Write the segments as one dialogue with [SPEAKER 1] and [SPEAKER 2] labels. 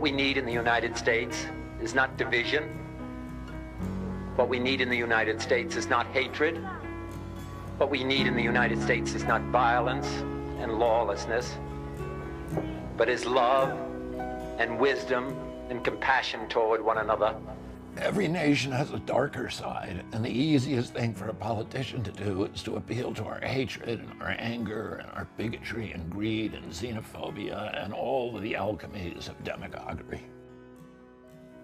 [SPEAKER 1] we need in the United States is not division. What we need in the United States is not hatred. What we need in the United States is not violence and lawlessness, but is love and wisdom and compassion toward one another.
[SPEAKER 2] Every nation has a darker side, and the easiest thing for a politician to do is to appeal to our hatred and our anger and our bigotry and greed and xenophobia and all of the alchemies of demagoguery.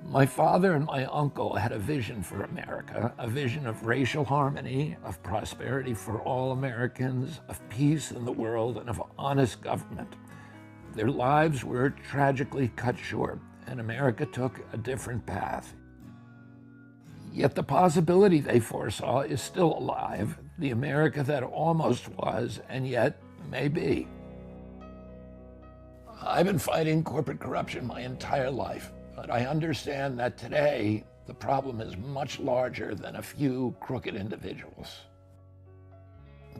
[SPEAKER 2] My father and my uncle had a vision for America, a vision of racial harmony, of prosperity for all Americans, of peace in the world, and of honest government. Their lives were tragically cut short, and America took a different path. Yet the possibility they foresaw is still alive, the America that almost was, and yet may be. I've been fighting corporate corruption my entire life, but I understand that today the problem is much larger than a few crooked individuals.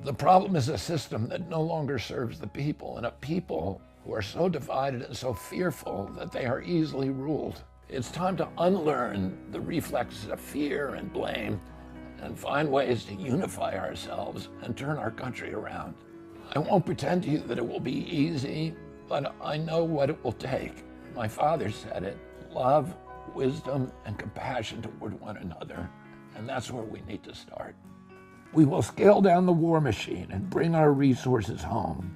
[SPEAKER 2] The problem is a system that no longer serves the people, and a people who are so divided and so fearful that they are easily ruled. It's time to unlearn the reflexes of fear and blame and find ways to unify ourselves and turn our country around. I won't pretend to you that it will be easy, but I know what it will take. My father said it: love, wisdom, and compassion toward one another, and that's where we need to start. We will scale down the war machine and bring our resources home.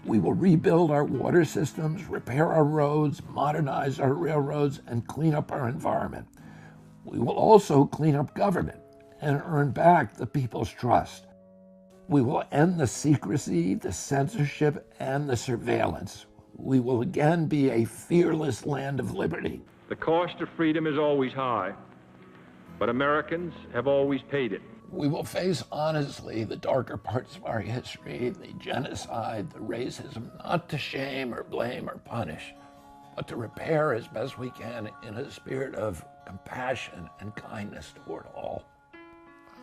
[SPEAKER 2] We will rebuild our water systems, repair our roads, modernize our railroads, and clean up our environment. We will also clean up government and earn back the people's trust. We will end the secrecy, the censorship, and the surveillance. We will again be a fearless land of liberty.
[SPEAKER 3] The cost of freedom is always high, but Americans have always paid it.
[SPEAKER 2] We will face honestly the darker parts of our history, the genocide, the racism, not to shame or blame or punish, but to repair as best we can in a spirit of compassion and kindness toward all.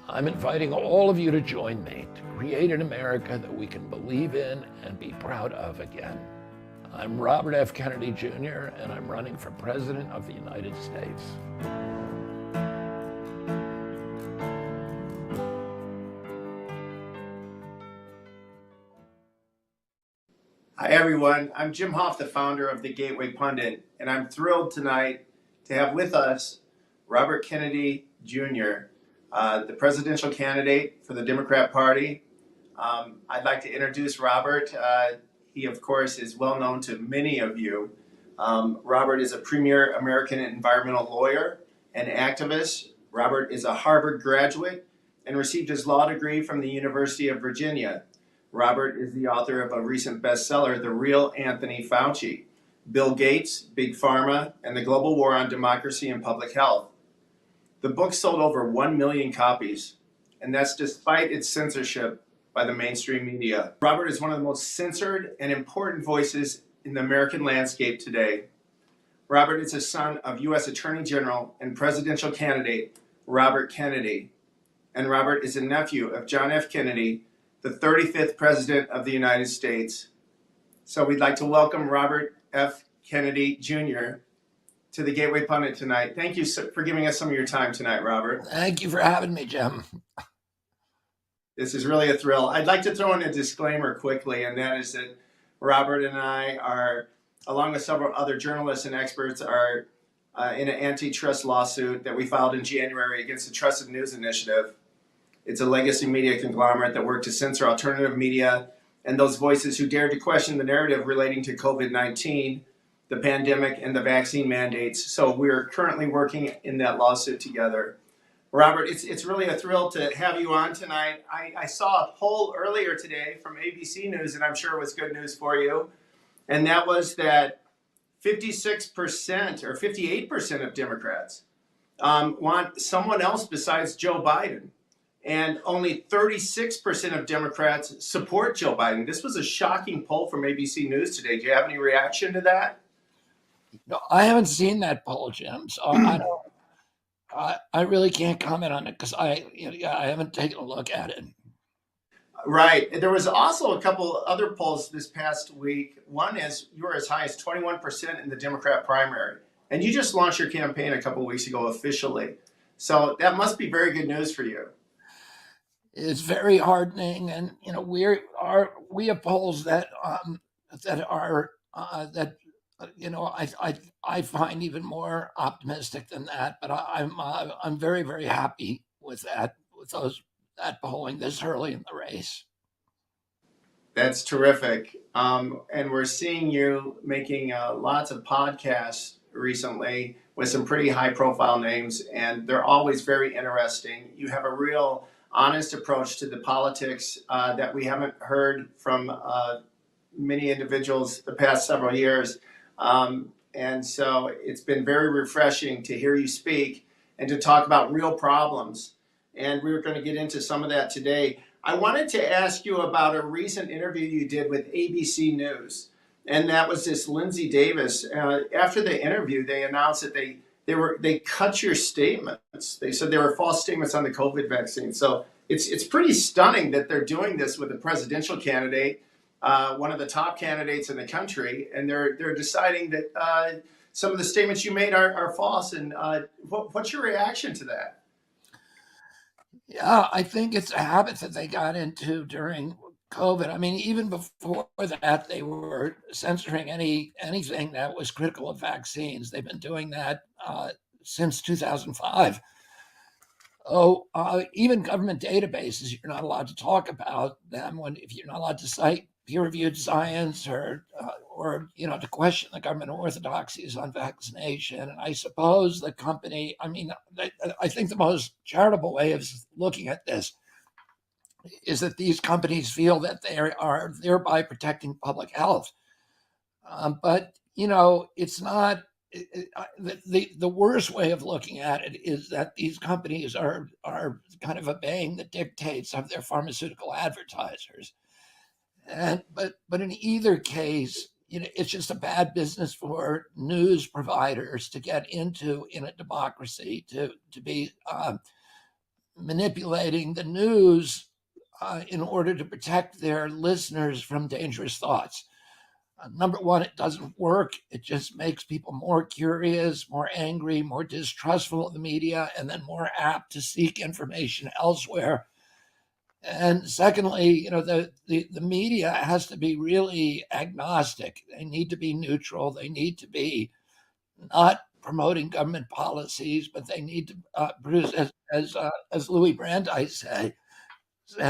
[SPEAKER 2] I'm inviting all of you to join me to create an America that we can believe in and be proud of again. I'm Robert F. Kennedy Jr., and I'm running for President of the United States.
[SPEAKER 4] Hi everyone, I'm Jim Hoff, the founder of the Gateway Pundit, and I'm thrilled tonight to have with us Robert Kennedy Jr., the presidential candidate for the Democrat Party. I'd like to introduce Robert. He, of course, is well known to many of you. Robert is a premier American environmental lawyer and activist. Robert is a Harvard graduate and received his law degree from the University of Virginia. Robert is the author of a recent bestseller, The Real Anthony Fauci, Bill Gates, Big Pharma, and the Global War on Democracy and Public Health. The book sold over 1 million copies, and that's despite its censorship by the mainstream media. Robert is one of the most censored and important voices in the American landscape today. Robert is a son of U.S. Attorney General and presidential candidate Robert Kennedy, and Robert is a nephew of John F. Kennedy, the 35th President of the United States. So we'd like to welcome Robert F. Kennedy Jr. to the Gateway Pundit tonight. Thank you for giving us some of your time tonight, Robert.
[SPEAKER 2] Thank you for having me, Jim.
[SPEAKER 4] This is really a thrill. I'd like to throw in a disclaimer quickly, and that is that Robert and I are, along with several other journalists and experts, are in an antitrust lawsuit that we filed in January against the Trusted News Initiative. It's a legacy media conglomerate that worked to censor alternative media and those voices who dared to question the narrative relating to COVID-19, the pandemic, and the vaccine mandates. So we're currently working in that lawsuit together. Robert, it's really a thrill to have you on tonight. I saw a poll earlier today from ABC News, and I'm sure it was good news for you. And that was that 56% or 58% of Democrats want someone else besides Joe Biden. And only 36% of Democrats support Joe Biden. This was a shocking poll from ABC News today. Do you have any reaction to that?
[SPEAKER 2] No, I haven't seen that poll, Jim, so I really can't comment on it because I haven't taken a look at it.
[SPEAKER 4] Right. There was also a couple other polls this past week. One is you were as high as 21% in the Democrat primary, and you just launched your campaign a couple weeks ago officially. So that must be very good news for you.
[SPEAKER 2] It's very heartening, and we have polls that I find even more optimistic than that. But I'm very, very happy with that polling this early in the race.
[SPEAKER 4] That's terrific. And we're seeing you making lots of podcasts recently with some pretty high profile names, and they're always very interesting. You have a real honest approach to the politics that we haven't heard from many individuals the past several years. And so it's been very refreshing to hear you speak and to talk about real problems. And we're going to get into some of that today. I wanted to ask you about a recent interview you did with ABC News, and that was this Lindsay Davis. After the interview, they announced that they cut your statements. They said there were false statements on the COVID vaccine. So it's pretty stunning that they're doing this with a presidential candidate, one of the top candidates in the country, and they're deciding that some of the statements you made are false. And what's your reaction to that?
[SPEAKER 2] Yeah, I think it's a habit that they got into during COVID. I mean, even before that, they were censoring anything that was critical of vaccines. They've been doing that since 2005. Even government databases, you're not allowed to talk about them if you're not allowed to cite peer-reviewed science or to question the government orthodoxies on vaccination. And I suppose the company, I think the most charitable way of looking at this is that these companies feel that they are thereby protecting public health. But it's not. The worst way of looking at it is that these companies are kind of obeying the dictates of their pharmaceutical advertisers. But in either case, it's just a bad business for news providers to get into in a democracy, to be manipulating the news in order to protect their listeners from dangerous thoughts. Number one, it doesn't work. It just makes people more curious, more angry, more distrustful of the media, and then more apt to seek information elsewhere. And secondly, the media has to be really agnostic. They need to be neutral. They need to be not promoting government policies, but they need to produce, as Louis Brandeis said,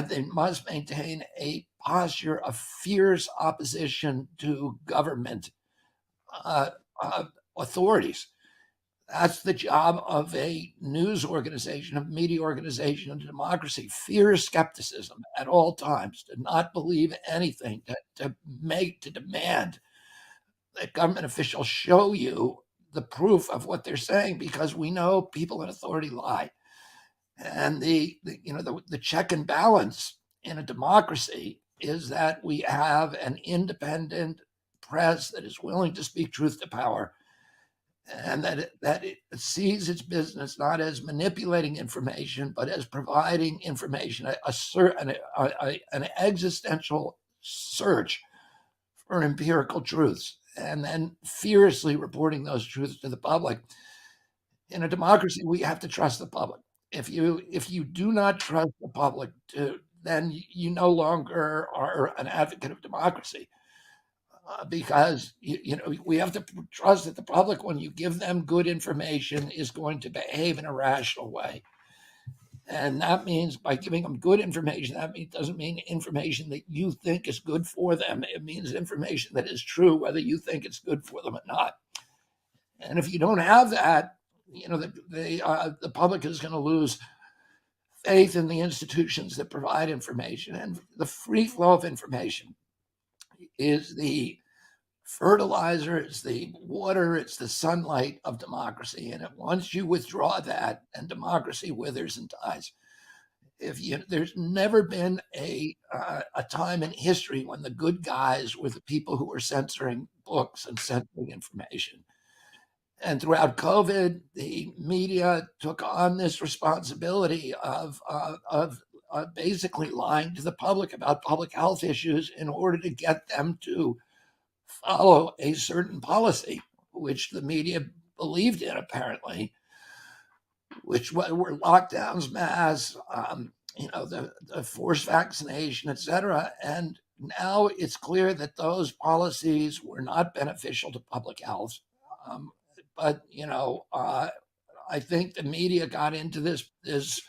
[SPEAKER 2] they must maintain a posture of fierce opposition to government authorities. That's the job of a news organization, a media organization, and a democracy. Fierce skepticism at all times, to not believe anything, to demand that government officials show you the proof of what they're saying, because we know people in authority lie. And the check and balance in a democracy is that we have an independent press that is willing to speak truth to power, and that it sees its business not as manipulating information, but as providing information, an existential search for empirical truths, and then fiercely reporting those truths to the public. In a democracy, we have to trust the public. If you do not trust the public, then you no longer are an advocate of democracy. Because we have to trust that the public, when you give them good information, is going to behave in a rational way. And that means by giving them good information, doesn't mean information that you think is good for them. It means information that is true, whether you think it's good for them or not. And if you don't have that, the public is going to lose faith in the institutions that provide information. And the free flow of information is the fertilizer, it's the water, it's the sunlight of democracy. And once you withdraw that, and democracy withers and dies. There's never been a time in history when the good guys were the people who were censoring books and censoring information. And throughout COVID, the media took on this responsibility of basically lying to the public about public health issues in order to get them to follow a certain policy, which the media believed in, apparently, which were lockdowns, masks, the forced vaccination, et cetera. And now it's clear that those policies were not beneficial to public health. But I think the media got into this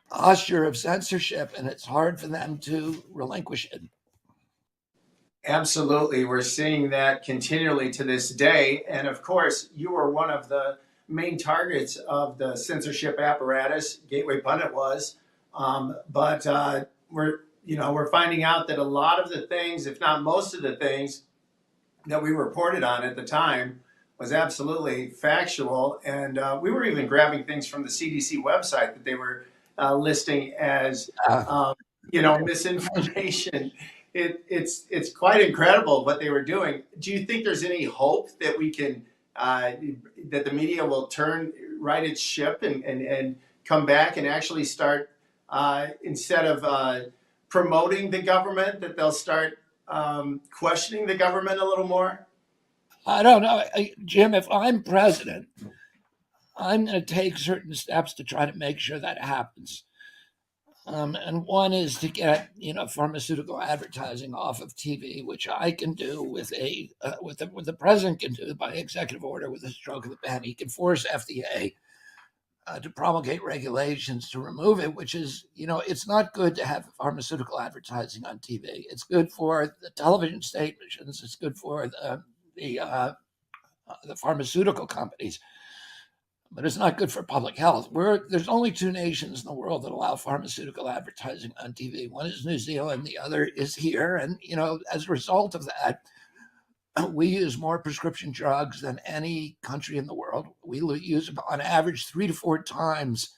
[SPEAKER 2] posture of censorship, and it's hard for them to relinquish it.
[SPEAKER 4] Absolutely. We're seeing that continually to this day. And of course, you were one of the main targets of the censorship apparatus. Gateway Pundit was. But we're finding out that a lot of the things, if not most of the things that we reported on at the time, was absolutely factual. And we were even grabbing things from the CDC website that they were listing as, misinformation. It's quite incredible what they were doing. Do you think there's any hope that we can that the media will right its ship and come back and actually start instead of promoting the government, that they'll start questioning the government a little more?
[SPEAKER 2] I don't know, Jim. If I'm president, I'm going to take certain steps to try to make sure that happens. And one is to get pharmaceutical advertising off of TV, which I can do with the president can do by executive order with a stroke of the pen. He can force FDA to promulgate regulations to remove it, which is it's not good to have pharmaceutical advertising on TV. It's good for the television stations. It's good for the pharmaceutical companies. But it's not good for public health. There's only two nations in the world that allow pharmaceutical advertising on TV. One is New Zealand, the other is here. And, as a result of that, we use more prescription drugs than any country in the world. We use on average 3 to 4 times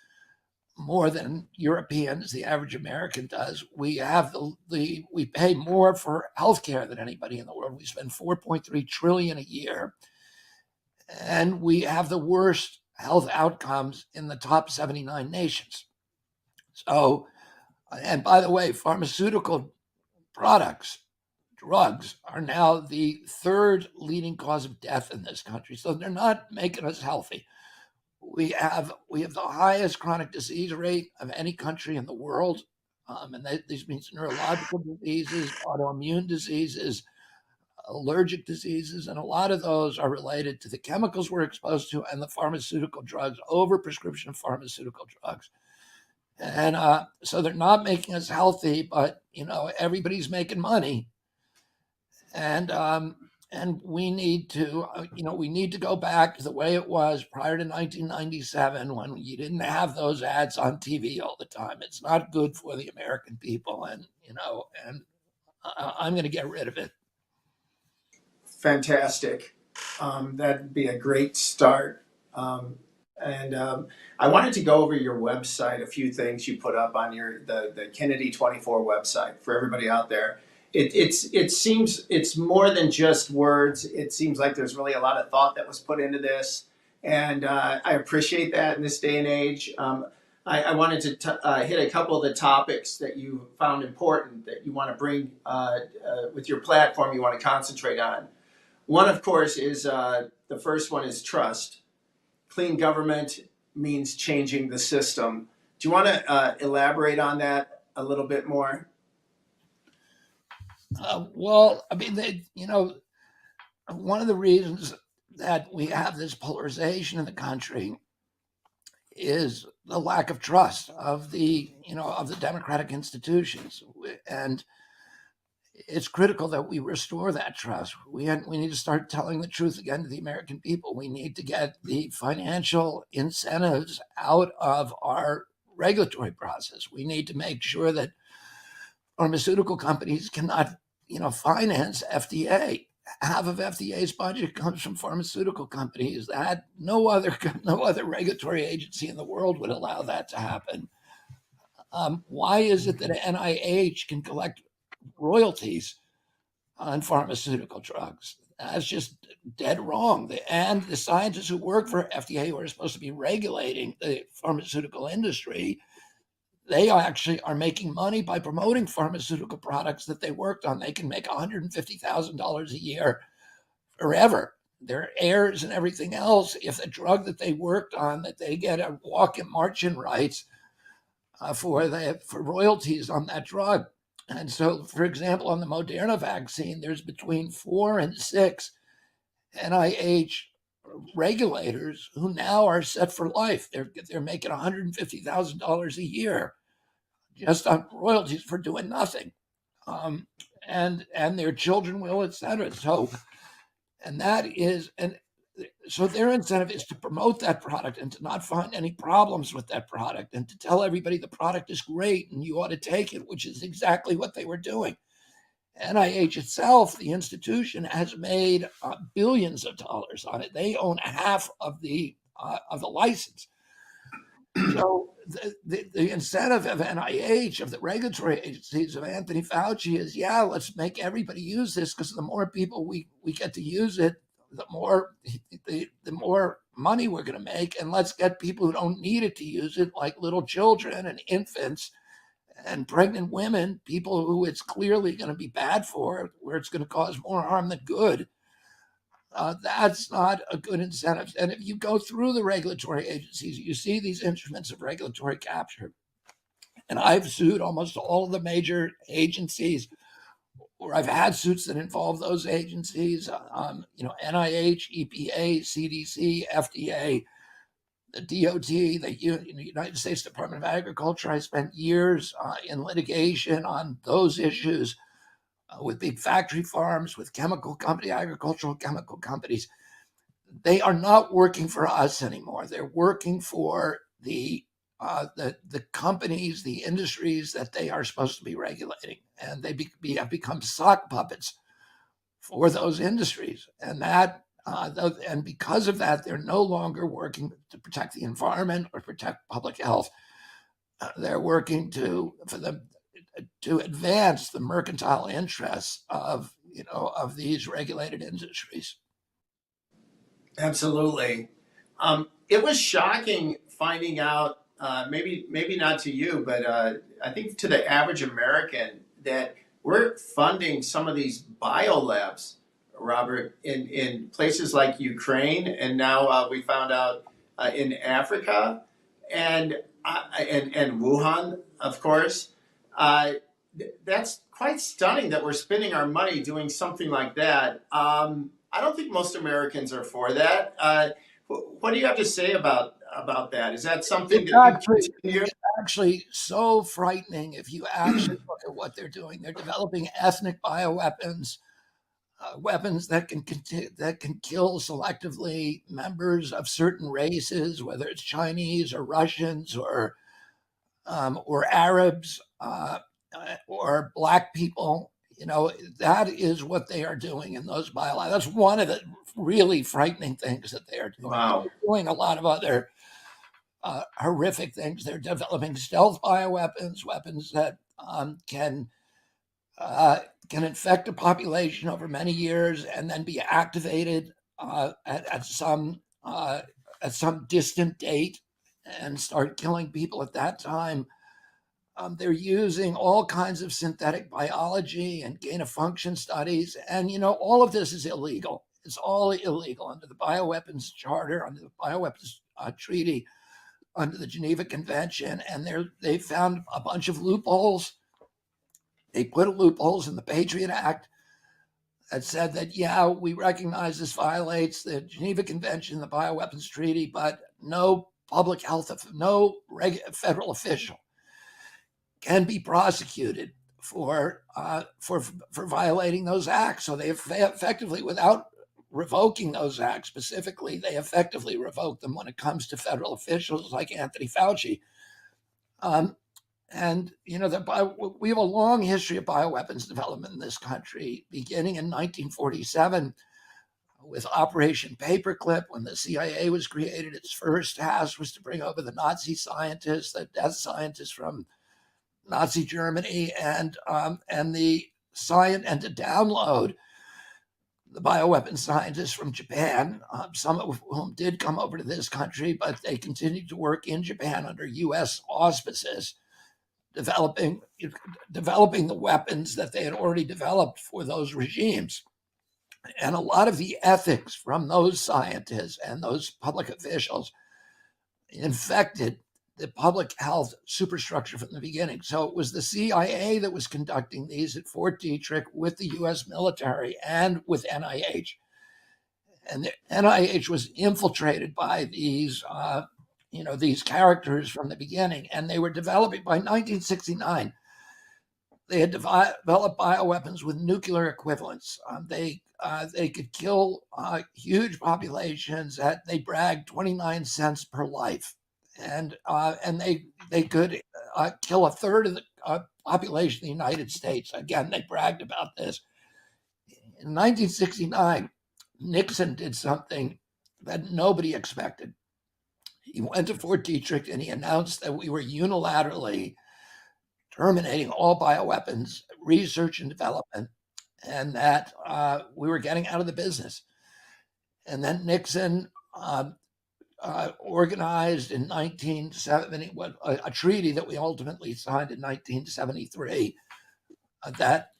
[SPEAKER 2] more than Europeans, the average American does. We have we pay more for healthcare than anybody in the world. We spend $4.3 trillion a year. And we have the worst health outcomes in the top 79 nations. So, and by the way, pharmaceutical drugs are now the 3rd leading cause of death in this country. So they're not making us healthy. We have the highest chronic disease rate of any country in the world. And this means neurological diseases, autoimmune diseases, allergic diseases, and a lot of those are related to the chemicals we're exposed to and the pharmaceutical drugs, over-prescription of pharmaceutical drugs. And so they're not making us healthy, but, everybody's making money. And we need to go back to the way it was prior to 1997 when you didn't have those ads on TV all the time. It's not good for the American people. And I'm going to get rid of it.
[SPEAKER 4] Fantastic. That'd be a great start. I wanted to go over your website, a few things you put up on the Kennedy 24 website for everybody out there. It seems it's more than just words. It seems like there's really a lot of thought that was put into this, and I appreciate that in this day and age. I wanted to hit a couple of the topics that you found important that you want to bring with your platform. You want to concentrate on. One, of course, is the first one is trust. Clean government means changing the system. Do you want to elaborate on that a little bit more?
[SPEAKER 2] Well, I mean, one of the reasons that we have this polarization in the country is the lack of trust of the democratic institutions. And it's critical that we restore that trust. We need to start telling the truth again to the American people. We need to get the financial incentives out of our regulatory process. We need to make sure that pharmaceutical companies cannot, finance FDA. Half of FDA's budget comes from pharmaceutical companies. That no other regulatory agency in the world would allow that to happen. Why is it that NIH can collect royalties on pharmaceutical drugs? That's just dead wrong. And the scientists who work for FDA, who are supposed to be regulating the pharmaceutical industry, they actually are making money by promoting pharmaceutical products that they worked on. They can make $150,000 a year forever. Their heirs and everything else, if the drug that they worked on, that they get a walk-in margin rights for royalties on that drug. And so, for example, on the Moderna vaccine, there's between 4 and 6 NIH regulators who now are set for life. They're making $150,000 a year just on royalties for doing nothing, and their children will, et cetera. So, and that is, and so their incentive is to promote that product and to not find any problems with that product and to tell everybody the product is great and you ought to take it, which is exactly what they were doing. NIH itself, the institution, has made billions of dollars on it. They own half of the license. So the incentive of NIH, of the regulatory agencies, of Anthony Fauci is, yeah, let's make everybody use this, because the more people we get to use it, the more money we're going to make, and let's get people who don't need it to use it, like little children and infants and pregnant women, people who it's clearly going to be bad for, where it's going to cause more harm than good. That's not a good incentive. And if you go through the regulatory agencies, you see these instruments of regulatory capture. And I've sued almost all of the major agencies, or I've had suits that involve those agencies, NIH, EPA, CDC, FDA, the DOT, the United States Department of Agriculture. I spent years in litigation on those issues with big factory farms, with agricultural chemical companies. They are not working for us anymore. They're working for the companies, the industries that they are supposed to be regulating, and they have become sock puppets for those industries. And and because of that, they're no longer working to protect the environment or protect public health. They're working to advance the mercantile interests of these regulated industries.
[SPEAKER 4] Absolutely. It was shocking finding out, maybe not to you, but I think to the average American, that we're funding some of these biolabs, Robert, in places like Ukraine, and now we found out in Africa, and Wuhan, of course. That's quite stunning that we're spending our money doing something like that. I don't think most Americans are for that. What do you have to say about that? Is that something that you continue?
[SPEAKER 2] It's actually so frightening if you actually look at what they're doing. They're developing ethnic bioweapons, weapons that can kill selectively members of certain races, whether it's Chinese or Russians or Arabs or Black people. That is what they are doing in those biolabs. That's one of the really frightening things that they are doing.
[SPEAKER 4] Wow.
[SPEAKER 2] They're doing a lot of other horrific things. They're developing stealth bioweapons, weapons that can infect a population over many years and then be activated at some distant date and start killing people at that time. They're using all kinds of synthetic biology and gain-of-function studies. And, all of this is illegal. It's all illegal under the Bioweapons Charter, under the Bioweapons Treaty, under the Geneva Convention. And they found a bunch of loopholes. They put loopholes in the Patriot Act that said that, yeah, we recognize this violates the Geneva Convention, the Bioweapons Treaty, but no public health, no federal official can be prosecuted for violating those acts. So they effectively, without revoking those acts specifically, they effectively revoke them when it comes to federal officials like Anthony Fauci. And we have a long history of bioweapons development in this country, beginning in 1947 with Operation Paperclip, when the CIA was created. Its first task was to bring over the Nazi scientists, the death scientists from Nazi Germany, and to download the bioweapon scientists from Japan, some of whom did come over to this country, but they continued to work in Japan under U.S. auspices. developing the weapons that they had already developed for those regimes. And a lot of the ethics from those scientists and those public officials infected the public health superstructure from the beginning. So it was the CIA that was conducting these at Fort Detrick with the US military and with NIH. And the NIH was infiltrated by these characters from the beginning, and they were developing by 1969. They had developed bioweapons with nuclear equivalents. They could kill huge populations at, they bragged, 29 cents per life, and they could kill a third of the population of the United States. Again, they bragged about this. In 1969, Nixon did something that nobody expected. He went to Fort Detrick and he announced that we were unilaterally terminating all bioweapons research and development, and that we were getting out of the business. And then Nixon organized in 1970 a treaty that we ultimately signed in 1973 that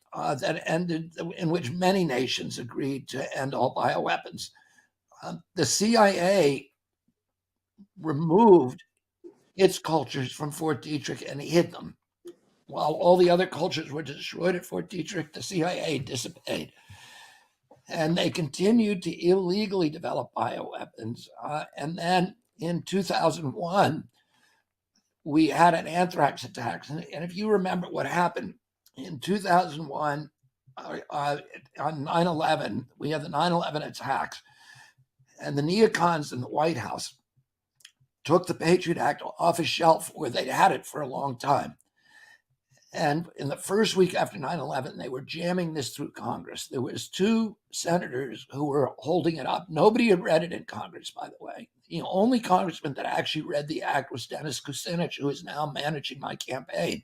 [SPEAKER 2] ended, in which many nations agreed to end all bioweapons. The CIA removed its cultures from Fort Detrick and hid them. While all the other cultures were destroyed at Fort Detrick, the CIA disobeyed. And they continued to illegally develop bioweapons. And then in 2001, we had an anthrax attack. And if you remember what happened in 2001, on 9/11, we had the 9/11 attacks. And the neocons in the White House took the Patriot Act off a shelf where they'd had it for a long time. And in the first week after 9/11, they were jamming this through Congress. There was 2 senators who were holding it up. Nobody had read it in Congress, by the way. The only congressman that actually read the act was Dennis Kucinich, who is now managing my campaign.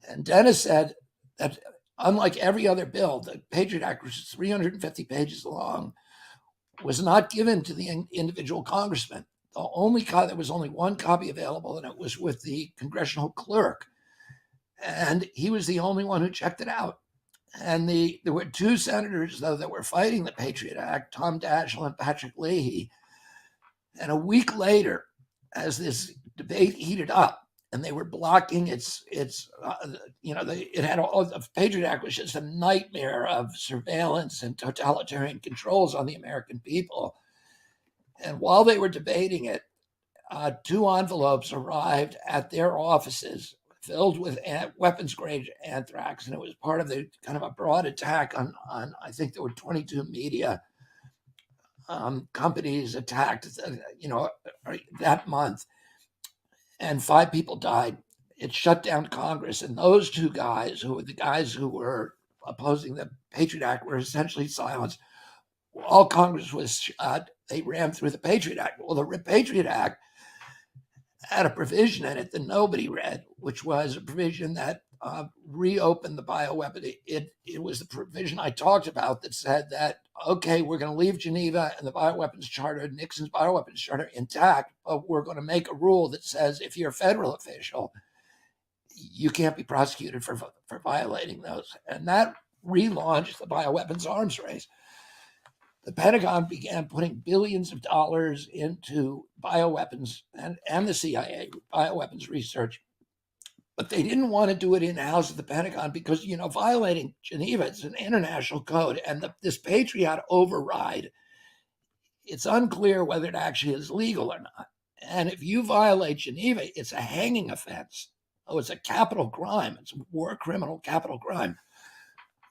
[SPEAKER 2] And Dennis said that unlike every other bill, the Patriot Act, which is 350 pages long, was not given to the individual congressman. There was only one copy available, and it was with the congressional clerk. And he was the only one who checked it out. And there were 2 senators, though, that were fighting the Patriot Act, Tom Daschle and Patrick Leahy. And a week later, as this debate heated up, and they were blocking the Patriot Act was just a nightmare of surveillance and totalitarian controls on the American people. And while they were debating it, 2 envelopes arrived at their offices filled with weapons-grade anthrax, and it was part of the kind of a broad attack on I think there were 22 media companies attacked, that month, and 5 people died. It shut down Congress, and those 2 guys, who were the guys who were opposing the Patriot Act, were essentially silenced. All Congress was shut. They ran through the Patriot Act. Well, the Patriot Act had a provision in it that nobody read, which was a provision that reopened the bioweapon. It was the provision I talked about that said that, okay, we're going to leave Geneva and the Bioweapons Charter, Nixon's Bioweapons Charter, intact, but we're going to make a rule that says if you're a federal official, you can't be prosecuted for violating those. And that relaunched the bioweapons arms race. The Pentagon began putting billions of dollars into bioweapons and the CIA bioweapons research, but they didn't want to do it in-house at the Pentagon because, violating Geneva, it's an international code, and this Patriot override, it's unclear whether it actually is legal or not. And if you violate Geneva, it's a hanging offense. Oh, it's a capital crime. It's a war criminal capital crime.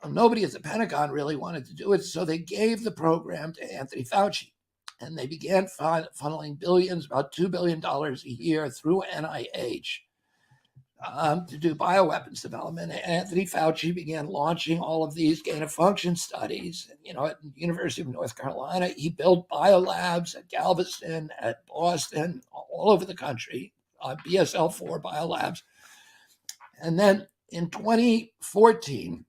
[SPEAKER 2] Nobody at the Pentagon really wanted to do it, so they gave the program to Anthony Fauci, and they began funneling billions, about $2 billion a year through NIH to do bioweapons development. And Anthony Fauci began launching all of these gain-of-function studies. At the University of North Carolina, he built biolabs at Galveston, at Boston, all over the country, BSL-4 biolabs. And then in 2014,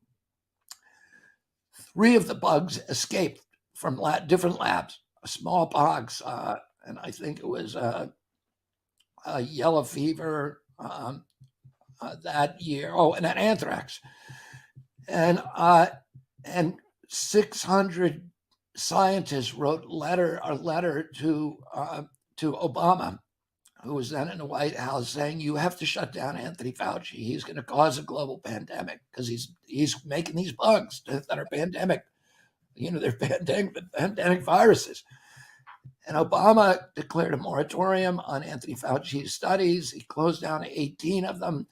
[SPEAKER 2] 3 of the bugs escaped from different labs, smallpox, and I think it was yellow fever, that year. Oh, and then anthrax. And 600 scientists wrote a letter to Obama, who was then in the White House, saying, you have to shut down Anthony Fauci. He's going to cause a global pandemic because he's making these bugs that are pandemic. They're pandemic viruses. And Obama declared a moratorium on Anthony Fauci's studies. He closed down 18 of them,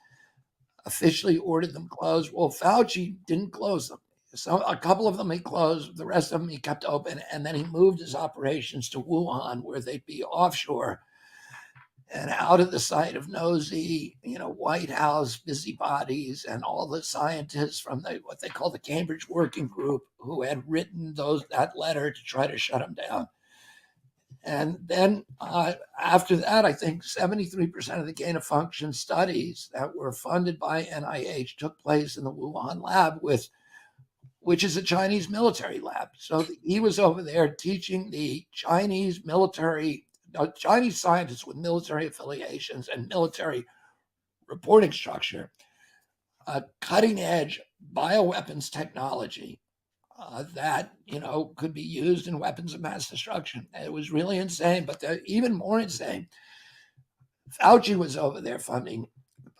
[SPEAKER 2] officially ordered them closed. Well, Fauci didn't close them. So a couple of them he closed, the rest of them he kept open, and then he moved his operations to Wuhan, where they'd be offshore and out of the sight of nosy, White House busybodies and all the scientists from what they call the Cambridge Working Group, who had written that letter to try to shut him down. And then after that, I think 73% of the gain of function studies that were funded by NIH took place in the Wuhan lab, which is a Chinese military lab. So he was over there teaching the Chinese scientists with military affiliations and military reporting structure, cutting edge bioweapons technology that could be used in weapons of mass destruction. It was really insane. But even more insane, Fauci was over there funding,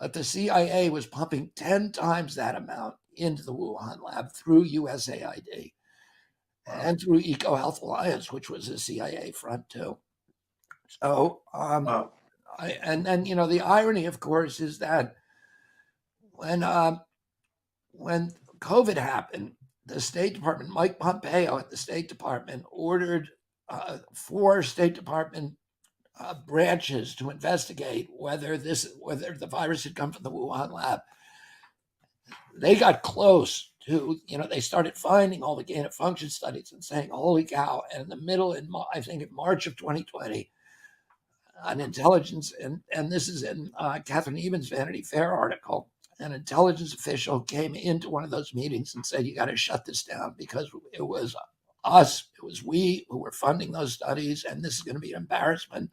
[SPEAKER 2] but the CIA was pumping 10 times that amount into the Wuhan lab through USAID and through EcoHealth Alliance, which was a CIA front too. So, and then the irony, of course, is that when COVID happened, the State Department, Mike Pompeo at the State Department, ordered 4 State Department branches to investigate whether the virus had come from the Wuhan lab. They got close to, they started finding all the gain of function studies and saying, holy cow. And in the middle, in March of 2020, an intelligence, and this is in Catherine Eben's Vanity Fair article, an intelligence official came into one of those meetings and said, you got to shut this down because it was we who were funding those studies, and this is going to be an embarrassment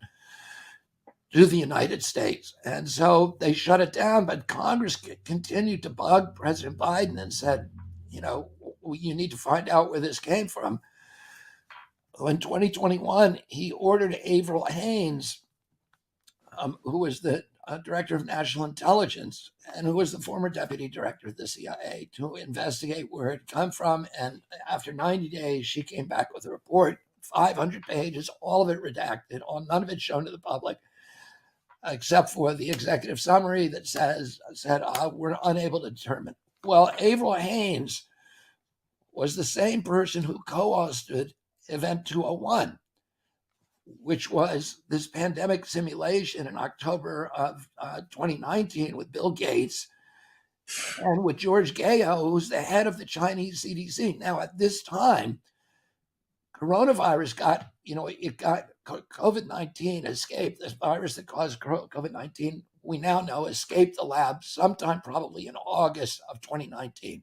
[SPEAKER 2] to the United States. And so they shut it down, but Congress continued to bug President Biden and said, you need to find out where this came from. In 2021, he ordered Avril Haines, who was the director of national intelligence and who was the former deputy director of the CIA, to investigate where it had come from. And after 90 days, she came back with a report, 500 pages, all of it redacted, none of it shown to the public, except for the executive summary that said we're unable to determine. Well, Avril Haines was the same person who co-authored Event 201, which was this pandemic simulation in October of 2019 with Bill Gates and with George Gao, who's the head of the Chinese CDC. Now, at this time, coronavirus COVID-19 escaped. This virus that caused COVID-19, we now know, escaped the lab sometime probably in August of 2019.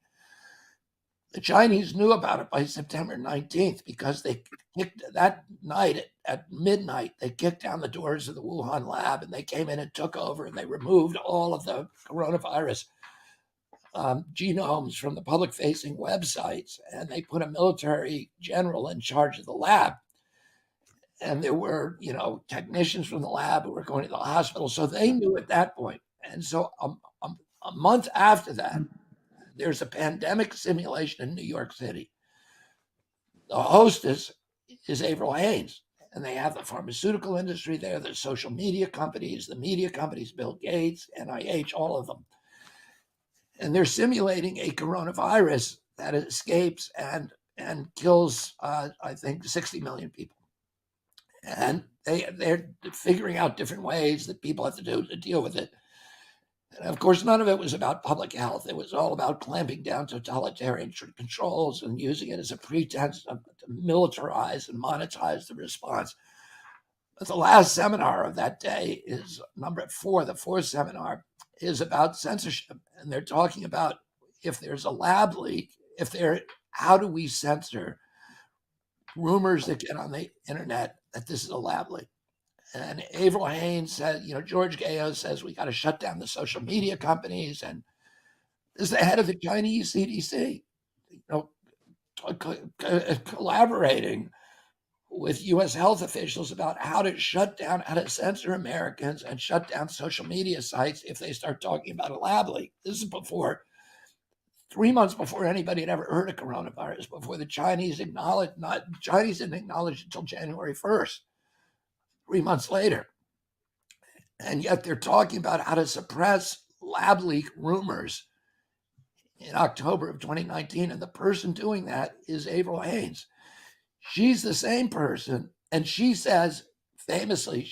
[SPEAKER 2] The Chinese knew about it by September 19th because they kicked that night at midnight. They kicked down the doors of the Wuhan lab and they came in and took over and they removed all of the coronavirus genomes from the public-facing websites, and they put a military general in charge of the lab. And there were, technicians from the lab who were going to the hospital, so they knew at that point. And so a month after that, there's a pandemic simulation in New York City. The hostess is Avril Haines, and they have the pharmaceutical industry there, the social media companies, the media companies, Bill Gates, NIH, all of them. And they're simulating a coronavirus that escapes and kills, I think, 60 million people. And they're figuring out different ways that people have to do to deal with it. And of course, none of it was about public health. It was all about clamping down totalitarian controls and using it as a pretense to militarize and monetize the response. But the last seminar of that day is number 4. The 4th seminar is about censorship. And they're talking about if there's a lab leak, how do we censor rumors that get on the internet that this is a lab leak? And Avril Haines said, George Gao says we got to shut down the social media companies, and this is the head of the Chinese CDC, collaborating with U.S. health officials about how to shut down, how to censor Americans and shut down social media sites if they start talking about a lab leak. This is 3 months before anybody had ever heard of coronavirus, before the Chinese didn't acknowledge until January 1st, 3 months later. And yet they're talking about how to suppress lab leak rumors in October of 2019. And the person doing that is Avril Haines. She's the same person. And she says, famously,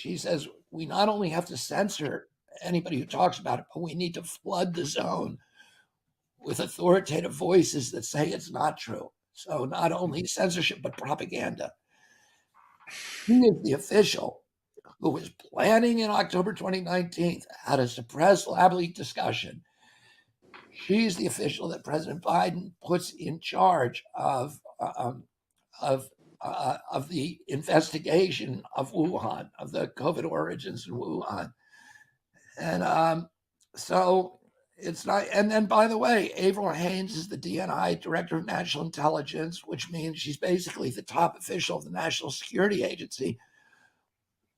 [SPEAKER 2] we not only have to censor anybody who talks about it, but we need to flood the zone with authoritative voices that say it's not true. So not only censorship, but propaganda. He is the official who was planning in October 2019 how to suppress lab leak discussion. She's the official that President Biden puts in charge of the investigation of Wuhan, of the COVID origins in Wuhan. And so it's not, and then by the way, Avril Haines is the DNI, Director of National Intelligence, which means she's basically the top official of the National Security Agency.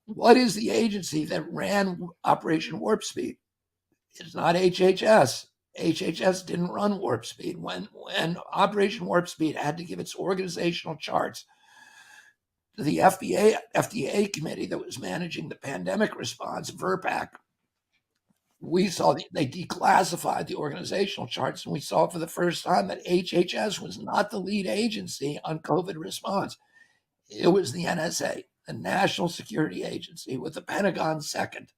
[SPEAKER 2] What is the agency that ran Operation Warp Speed? It's not HHS. HHS didn't run Warp Speed. When Operation Warp Speed had to give its organizational charts to the FDA committee that was managing the pandemic response, VRBPAC, we saw they declassified the organizational charts, and we saw for the first time that HHS was not the lead agency on COVID response. It was the NSA, the National Security Agency, with the Pentagon second.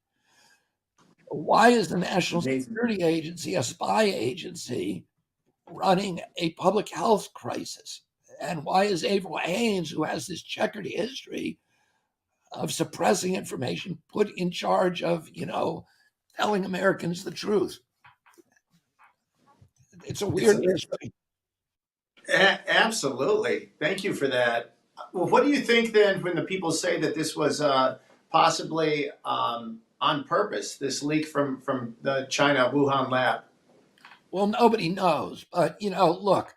[SPEAKER 2] Why is the National Security Agency a spy agency running a public health crisis? And why is Avril Haines, who has this checkered history of suppressing information, put in charge of, telling Americans the truth? It's a weird history.
[SPEAKER 4] Absolutely. Thank you for that. Well, what do you think then when the people say that this was possibly on purpose, this leak from the China Wuhan lab?
[SPEAKER 2] Well, nobody knows. But, look,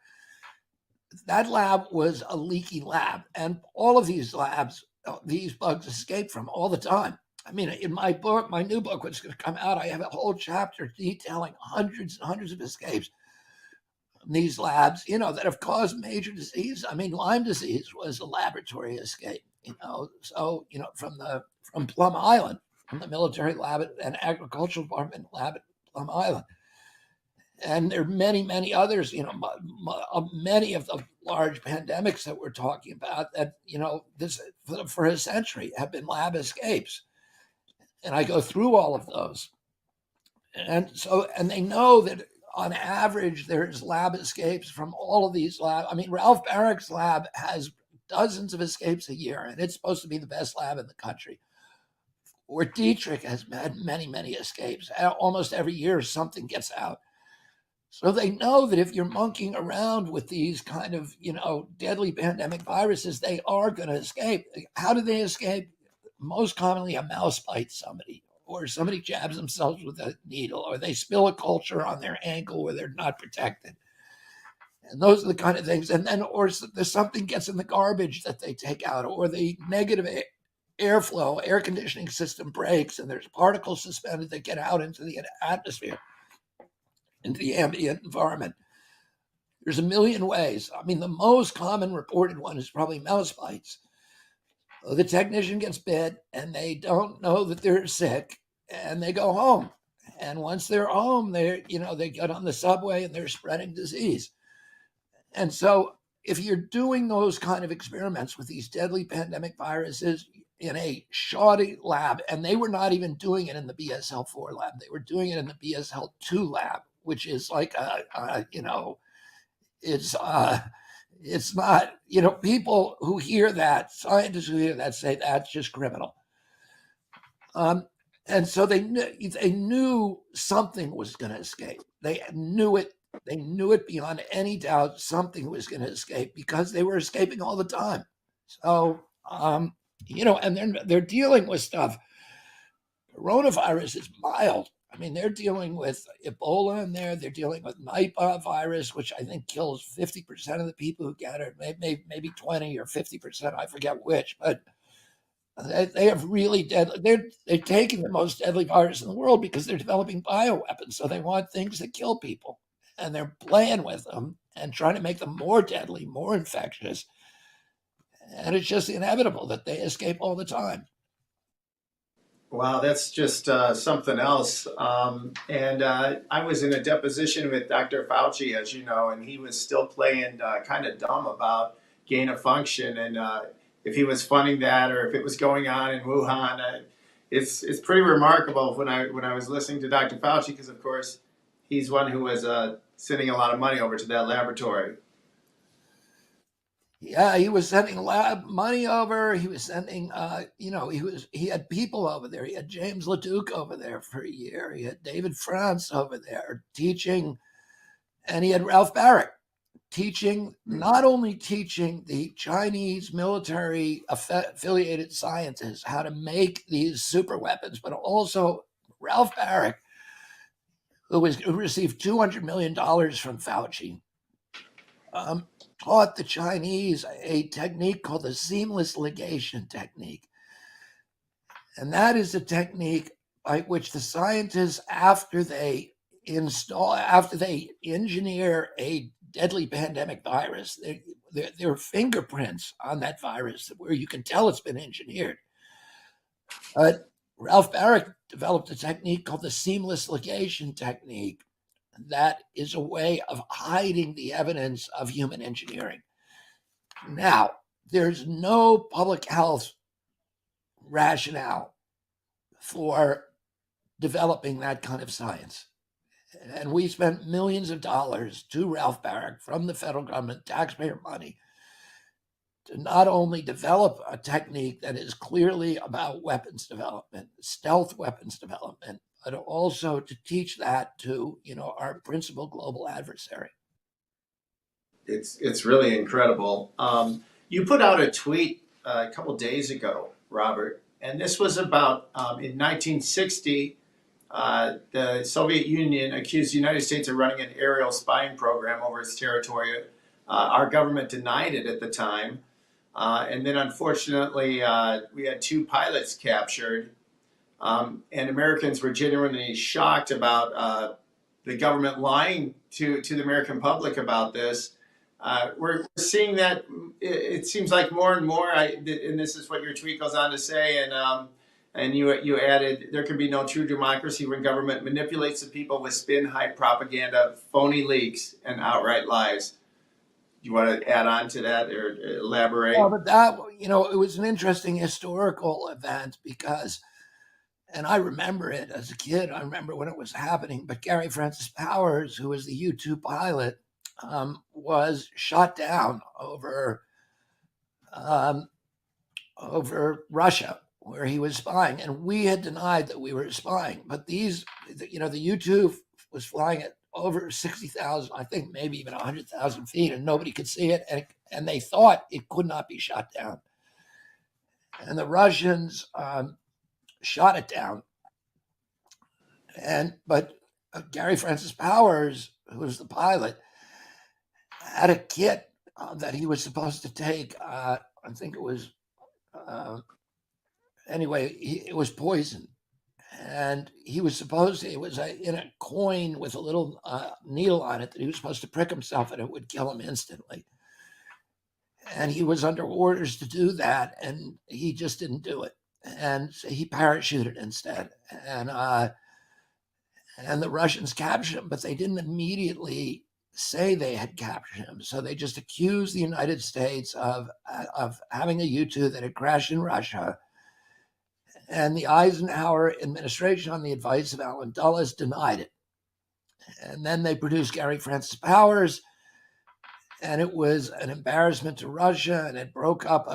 [SPEAKER 2] that lab was a leaky lab. And all of these labs, these bugs escape from all the time. I mean, in my book, my new book, which is going to come out, I have a whole chapter detailing hundreds and hundreds of escapes from these labs, that have caused major disease. I mean, Lyme disease was a laboratory escape, so, from Plum Island, from the military lab and agricultural department lab at Plum Island. And there are many, many others, many of the large pandemics that we're talking about that, this for a century have been lab escapes. And I go through all of those. And they know that on average, there's lab escapes from all of these labs. I mean, Ralph Barrick's lab has dozens of escapes a year, and it's supposed to be the best lab in the country. Or Dietrich has had many, many escapes. Almost every year, something gets out. So they know that if you're monkeying around with these kind of, deadly pandemic viruses, they are going to escape. How do they escape? Most commonly, a mouse bites somebody, or somebody jabs themselves with a needle, or they spill a culture on their ankle where they're not protected. And those are the kind of things. And then, or there's something gets in the garbage that they take out, or the negative airflow, air conditioning system breaks, and there's particles suspended that get out into the atmosphere, into the ambient environment. There's a million ways. I mean, the most common reported one is probably mouse bites. The technician gets bit and they don't know that they're sick and they go home. And once they're home, they get on the subway and they're spreading disease. And so if you're doing those kind of experiments with these deadly pandemic viruses in a shoddy lab, and they were not even doing it in the BSL-4 lab, they were doing it in the BSL-2 lab, which is like it's not, people who hear that, scientists who hear that say that's just criminal. And so they knew something was going to escape. They knew it. They knew it beyond any doubt. Something was going to escape because they were escaping all the time. So And they're dealing with stuff. Coronavirus is mild. I mean, they're dealing with Ebola in there. They're dealing with Nipah virus, which I think kills 50% of the people who get it, maybe 20 or 50%. I forget which, but they have really deadly. They're taking the most deadly virus in the world because they're developing bioweapons. So they want things that kill people, and they're playing with them and trying to make them more deadly, more infectious. And it's just inevitable that they escape all the time.
[SPEAKER 4] Wow, that's just something else. And I was in a deposition with Dr. Fauci, as you know, and he was still playing kind of dumb about gain of function and if he was funding that or if it was going on in Wuhan. It's pretty remarkable when I was listening to Dr. Fauci, because of course he's one who was sending a lot of money over to that laboratory.
[SPEAKER 2] Yeah, he was sending money over. He was sending, he had people over there. He had James LeDuc over there for a year. He had David France over there teaching, and he had Ralph Barrick teaching, not only teaching the Chinese military affiliated scientists how to make these super weapons, but also Ralph Barrick, who received $200 million from Fauci, taught the Chinese a technique called the seamless ligation technique. And that is a technique by which the scientists, after they engineer a deadly pandemic virus, there are fingerprints on that virus where you can tell it's been engineered. But Ralph Barrick developed a technique called the seamless ligation technique. That is a way of hiding the evidence of human engineering. Now, there's no public health rationale for developing that kind of science. And we spent millions of dollars to Ralph Barrick from the federal government, taxpayer money, to not only develop a technique that is clearly about weapons development, stealth weapons development, but also to teach that to, our principal global adversary.
[SPEAKER 4] It's really incredible. You put out a tweet a couple days ago, Robert, and this was about in 1960, the Soviet Union accused the United States of running an aerial spying program over its territory. Our government denied it at the time. And then unfortunately, we had 2 pilots captured. And Americans were genuinely shocked about the government lying to the American public about this. We're seeing that it seems like more and more, and this is what your tweet goes on to say, and you added, there can be no true democracy when government manipulates the people with spin, hype, propaganda, phony leaks, and outright lies. Do you want to add on to that or elaborate?
[SPEAKER 2] Well, but that, it was an interesting historical event because, and I remember it as a kid, I remember when it was happening, but Gary Francis Powers, who was the U-2 pilot, was shot down over Russia, where he was spying, and we had denied that we were spying. But the U-2 was flying at over 60,000, I think maybe even 100,000 feet, and nobody could see it, and they thought it could not be shot down. And the Russians shot it down. But Gary Francis Powers, who was the pilot, had a kit that he was supposed to take. I think it was, it was poison. And he was supposed to, it was in a coin with a little needle on it that he was supposed to prick himself and it would kill him instantly. And he was under orders to do that, and he just didn't do it. And so he parachuted instead. And the Russians captured him, but they didn't immediately say they had captured him. So they just accused the United States of having a U-2 that had crashed in Russia. And the Eisenhower administration, on the advice of Allen Dulles, denied it. And then they produced Gary Francis Powers, and it was an embarrassment to Russia, and it broke up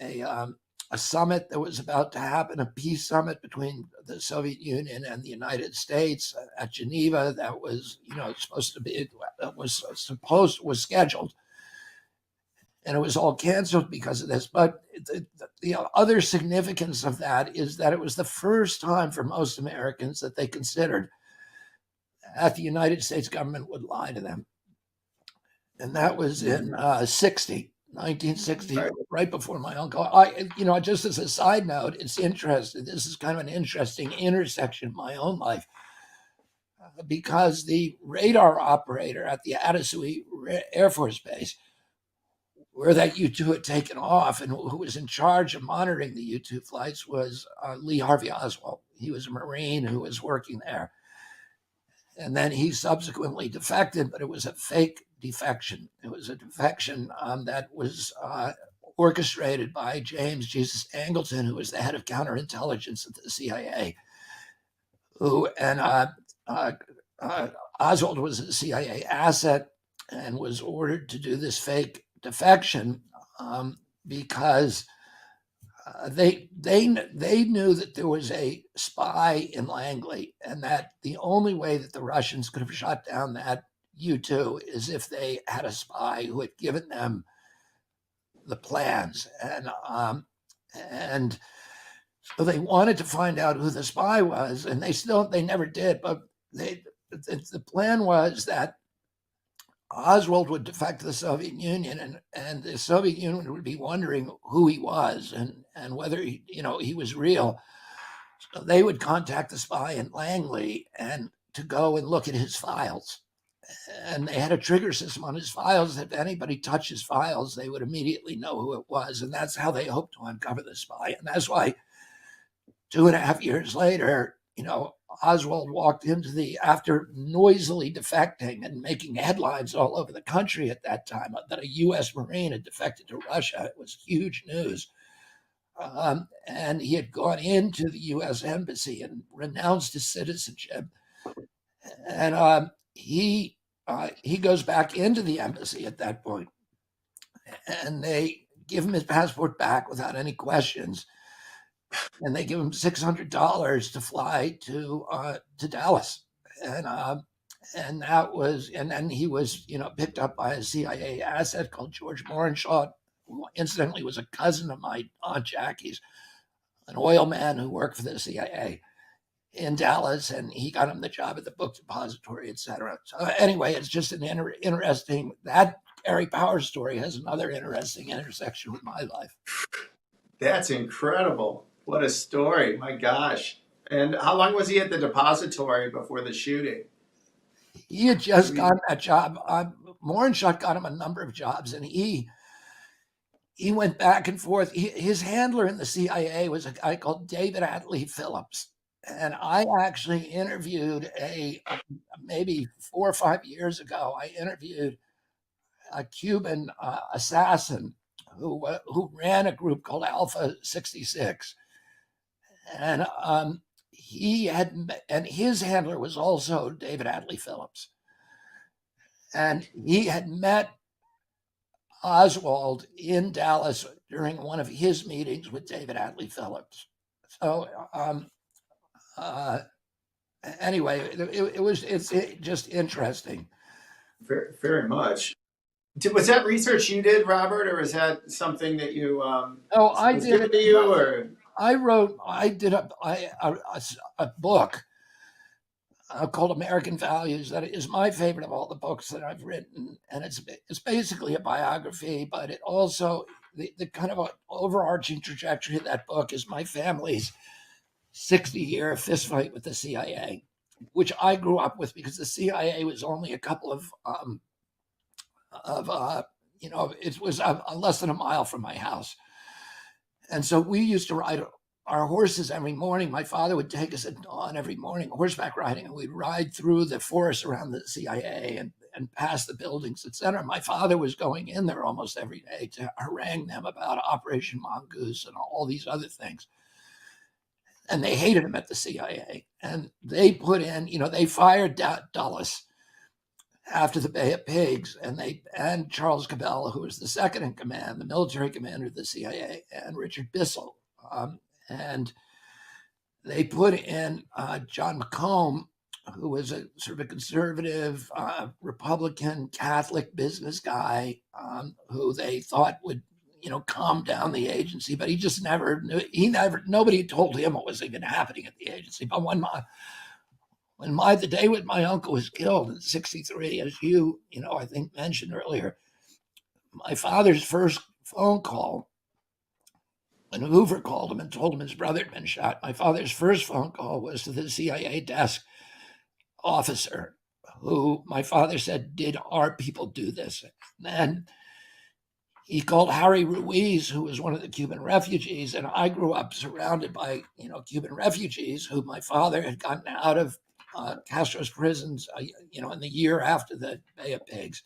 [SPEAKER 2] a summit that was about to happen, a peace summit between the Soviet Union and the United States at Geneva that was, was scheduled. and it was all canceled because of this. But the other significance of that is that it was the first time for most Americans that they considered that the United States government would lie to them. And that was in 1960, right before my uncle. Just as a side note, it's interesting. This is kind of an interesting intersection in my own life because the radar operator at the Atlee Air Force Base, where that U-2 had taken off and who was in charge of monitoring the U-2 flights, was Lee Harvey Oswald. He was a Marine who was working there. And then he subsequently defected, but it was a fake defection. It was a defection that was orchestrated by James Jesus Angleton, who was the head of counterintelligence at the CIA. Oswald was a CIA asset and was ordered to do this fake defection because they knew that there was a spy in Langley, and that the only way that the Russians could have shot down that U-2 is if they had a spy who had given them the plans, and so they wanted to find out who the spy was, and they never did. But the plan was that Oswald would defect to the Soviet Union, and the Soviet Union would be wondering who he was and whether he was real. So they would contact the spy in Langley and to go and look at his files. And they had a trigger system on his files. If anybody touched his files, they would immediately know who it was. And that's how they hoped to uncover the spy. And that's why 2.5 years later, Oswald walked after noisily defecting and making headlines all over the country at that time, that a U.S. Marine had defected to Russia. It was huge news. And he had gone into the U.S. Embassy and renounced his citizenship. And he goes back into the embassy at that point, and they give him his passport back without any questions. And they give him $600 to fly to Dallas, and then he was picked up by a CIA asset called George Morenshaw, who incidentally was a cousin of my Aunt Jackie's, an oil man who worked for the CIA in Dallas, and he got him the job at the book depository, etc. So anyway, it's just an interesting, that Gary Powers story has another interesting intersection with my life.
[SPEAKER 4] That's incredible. What a story. My gosh. And how long was he at the depository before the shooting?
[SPEAKER 2] He had just gotten that job. Morenshaw got him a number of jobs, and he went back and forth. His handler in the CIA was a guy called David Atlee Phillips. And I actually interviewed maybe 4 or 5 years ago, I interviewed a Cuban assassin who ran a group called Alpha 66. And his handler was also David Atlee Phillips. And he had met Oswald in Dallas during one of his meetings with David Atlee Phillips. So anyway, it's just interesting.
[SPEAKER 4] Very, very much. Was that research you did, Robert, or is that something that you
[SPEAKER 2] I did
[SPEAKER 4] given to you, or?
[SPEAKER 2] I did a book called American Values that is my favorite of all the books that I've written, and it's basically a biography, but it also the kind of overarching trajectory of that book is my family's 60-year fistfight with the CIA, which I grew up with because the CIA was only a couple of it was less than a mile from my house. And so we used to ride our horses every morning. My father would take us at dawn every morning, horseback riding, and we'd ride through the forest around the CIA and past the buildings, etc. My father was going in there almost every day to harangue them about Operation Mongoose and all these other things. And they hated him at the CIA. And they put in, they fired Dulles after the Bay of Pigs, and Charles Cabell, who was the second in command, the military commander of the CIA, and Richard Bissell. And they put in John McComb, who was a sort of a conservative, Republican, Catholic business guy, who they thought would, calm down the agency, but he just never knew. Nobody told him what was even happening at the agency. But the day when my uncle was killed in '63, as I think mentioned earlier, my father's first phone call, when Hoover called him and told him his brother had been shot, my father's first phone call was to the CIA desk officer, who my father said, "Did our people do this?" And he called Harry Ruiz, who was one of the Cuban refugees, and I grew up surrounded by Cuban refugees who my father had gotten out of Castro's prisons, in the year after the Bay of Pigs,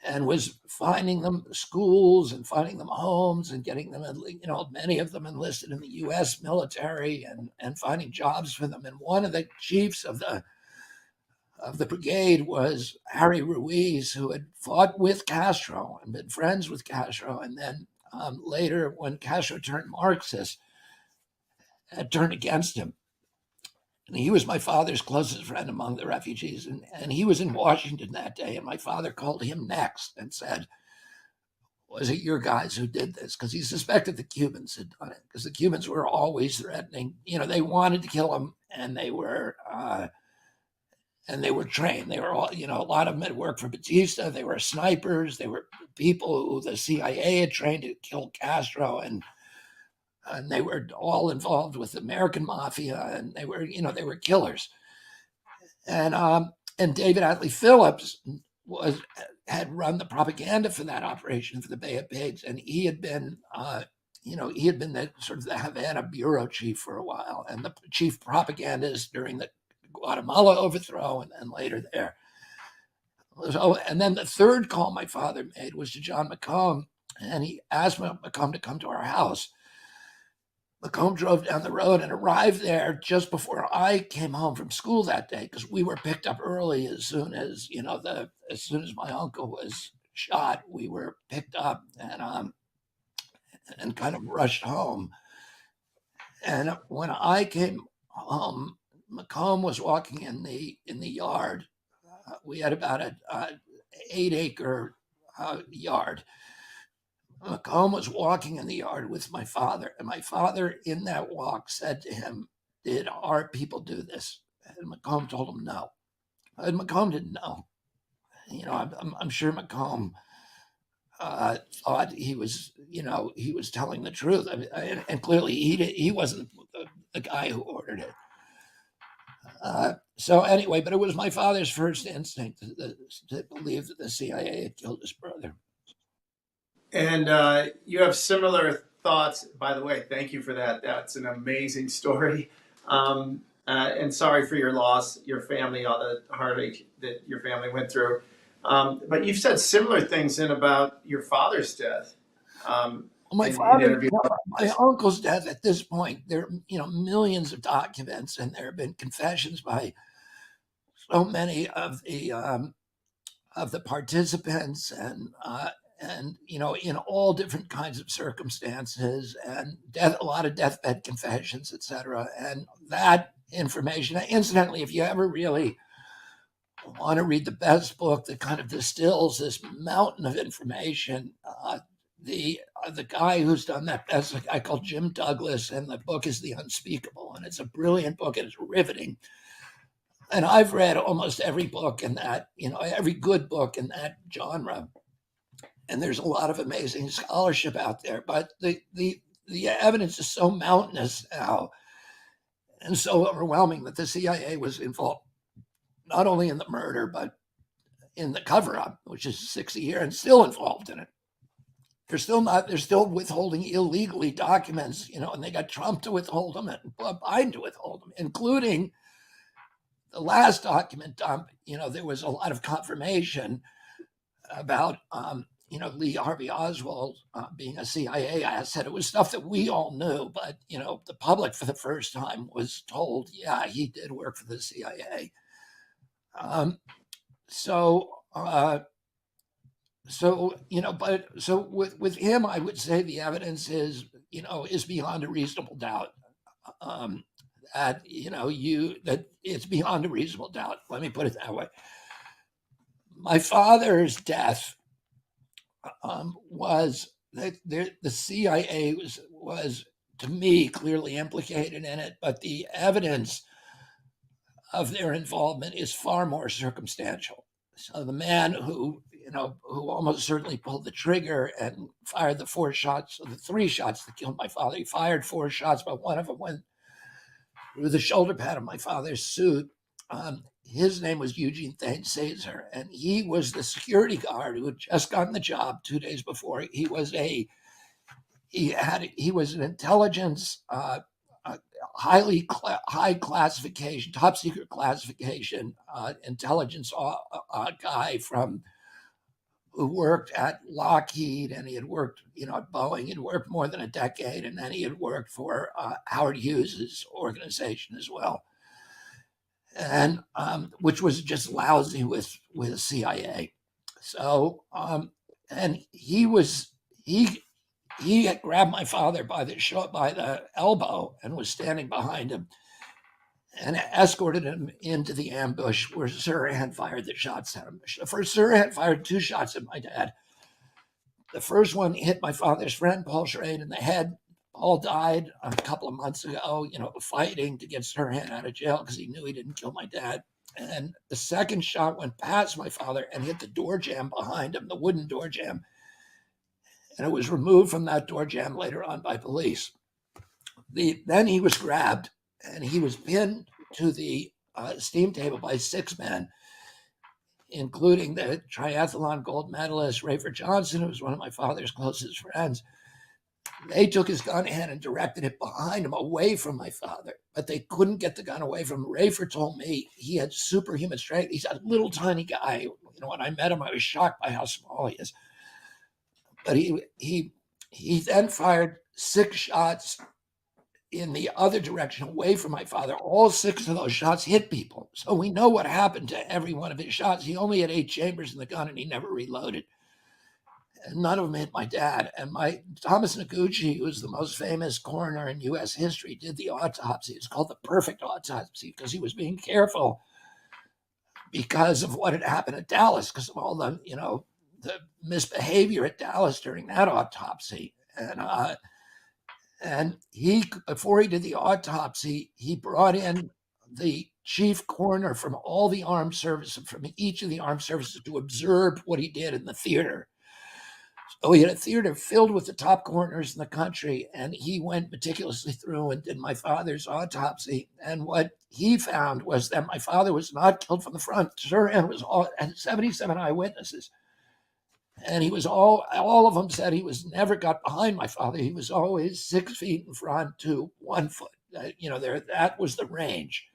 [SPEAKER 2] and was finding them schools and finding them homes and getting them, many of them enlisted in the U.S. military and finding jobs for them. And one of the chiefs of the brigade was Harry Ruiz, who had fought with Castro and been friends with Castro. And then later, when Castro turned Marxist, had turned against him. And he was my father's closest friend among the refugees. And he was in Washington that day. And my father called him next and said, "Was it your guys who did this?" Because he suspected the Cubans had done it, because the Cubans were always threatening. They wanted to kill him, and they were trained. They were all, a lot of them had worked for Batista. They were snipers. They were people who the CIA had trained to kill Castro, and they were all involved with the American mafia, and they were killers. And David Atlee Phillips had run the propaganda for that operation for the Bay of Pigs, and he had been the sort of the Havana bureau chief for a while, and the chief propagandist during the Guatemala overthrow, and then later there. So, and then the third call my father made was to John McComb, and he asked McComb to come to our house. McComb drove down the road and arrived there just before I came home from school that day, because we were picked up early. As soon as my uncle was shot, we were picked up and kind of rushed home. And when I came home, McComb was walking in the yard. We had about an 8-acre yard. McComb was walking in the yard with my father, and my father in that walk said to him, "Did our people do this?" And McComb told him no. And McComb didn't know. I'm sure McComb thought he was telling the truth. And clearly he wasn't the guy who ordered it. So anyway, but it was my father's first instinct to believe that the CIA had killed his brother.
[SPEAKER 4] And you have similar thoughts, by the way. Thank you for that. That's an amazing story. And sorry for your loss, your family, all the heartache that your family went through. But you've said similar things about your father's death.
[SPEAKER 2] My uncle's death, at this point, there are millions of documents, and there have been confessions by so many of the participants, and in all different kinds of circumstances, and a lot of deathbed confessions, etc. And that information, incidentally, if you ever really want to read the best book that kind of distills this mountain of information, the guy who's done that best, a guy called Jim Douglas, and the book is The Unspeakable, and it's a brilliant book, and it's riveting. And I've read almost every book in that, every good book in that genre. And there's a lot of amazing scholarship out there, but the evidence is so mountainous now and so overwhelming that the CIA was involved not only in the murder, but in the cover-up, which is 60 years, and still involved in it. They're still withholding illegally documents, and they got Trump to withhold them and Biden to withhold them, including the last document dump. There was a lot of confirmation about, Lee Harvey Oswald being a CIA asset. It was stuff that we all knew, but, the public for the first time was told, yeah, he did work for the CIA. So with him, I would say the evidence is beyond a reasonable doubt that, that it's beyond a reasonable doubt. Let me put it that way. My father's death was that the CIA was, to me, clearly implicated in it, but the evidence of their involvement is far more circumstantial. So the man who almost certainly pulled the trigger and fired the the 3 shots that killed my father. He fired 4 shots, but one of them went through the shoulder pad of my father's suit. His name was Eugene Thane Caesar, and he was the security guard who had just gotten the job 2 days before. He was an intelligence, high classification, top secret classification intelligence guy who worked at Lockheed, and he had worked, at Boeing. He'd worked more than a decade, and then he had worked for Howard Hughes's organization as well, and which was just lousy with CIA. So, and he had grabbed my father by the elbow and was standing behind him and escorted him into the ambush where Sirhan fired the shots at him. First, Sirhan fired 2 shots at my dad. The first one hit my father's friend, Paul Schrade, in the head. Paul died a couple of months ago, fighting to get Sirhan out of jail because he knew he didn't kill my dad. And the second shot went past my father and hit the door jamb behind him, the wooden door jamb. And it was removed from that door jamb later on by police. Then he was grabbed and he was pinned to the steam table by 6 men, including the triathlon gold medalist Rafer Johnson, who was one of my father's closest friends. They took his gun hand and directed it behind him, away from my father, but they couldn't get the gun away from him. Rafer told me he had superhuman strength. He's a little tiny guy. When I met him, I was shocked by how small he is. But he then fired 6 shots in the other direction, away from my father. All 6 of those shots hit people. So we know what happened to every one of his shots. He only had 8 chambers in the gun, and he never reloaded. And none of them hit my dad. And Thomas Noguchi, who was the most famous coroner in U.S. history, did the autopsy. It's called the perfect autopsy because he was being careful because of what had happened at Dallas, because of all the misbehavior at Dallas during that autopsy. And he, before he did the autopsy, he brought in the chief coroner from all the armed services, from each of the armed services, to observe what he did in the theater. So he had a theater filled with the top coroners in the country, and he went meticulously through and did my father's autopsy. And what he found was that my father was not killed from the front. Sirhan had 77 eyewitnesses. And he was all of them said he never got behind my father. He was always 6 feet in front to 1 foot. That was the range.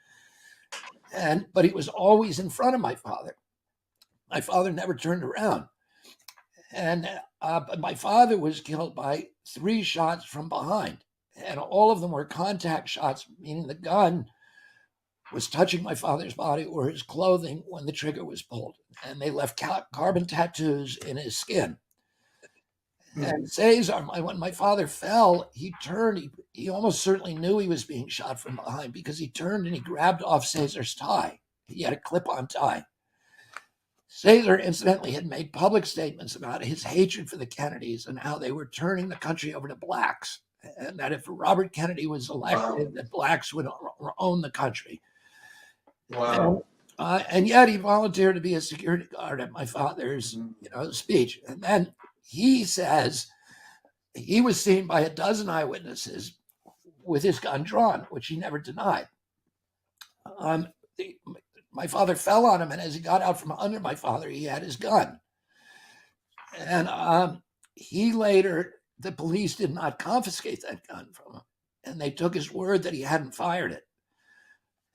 [SPEAKER 2] But he was always in front of my father. My father never turned around. But my father was killed by 3 shots from behind. And all of them were contact shots, meaning the gun was touching my father's body or his clothing when the trigger was pulled. And they left carbon tattoos in his skin. And Caesar, when my father fell, he turned. He almost certainly knew he was being shot from behind because he turned and he grabbed off Caesar's tie. He had a clip-on tie. Caesar, incidentally, had made public statements about his hatred for the Kennedys and how they were turning the country over to blacks, and that if Robert Kennedy was elected, that blacks would own the country.
[SPEAKER 4] Wow.
[SPEAKER 2] And yet he volunteered to be a security guard at my father's speech. And then he says he was seen by 12 eyewitnesses with his gun drawn, which he never denied. My father fell on him, and as he got out from under my father, he had his gun. And the police did not confiscate that gun from him, and they took his word that he hadn't fired it.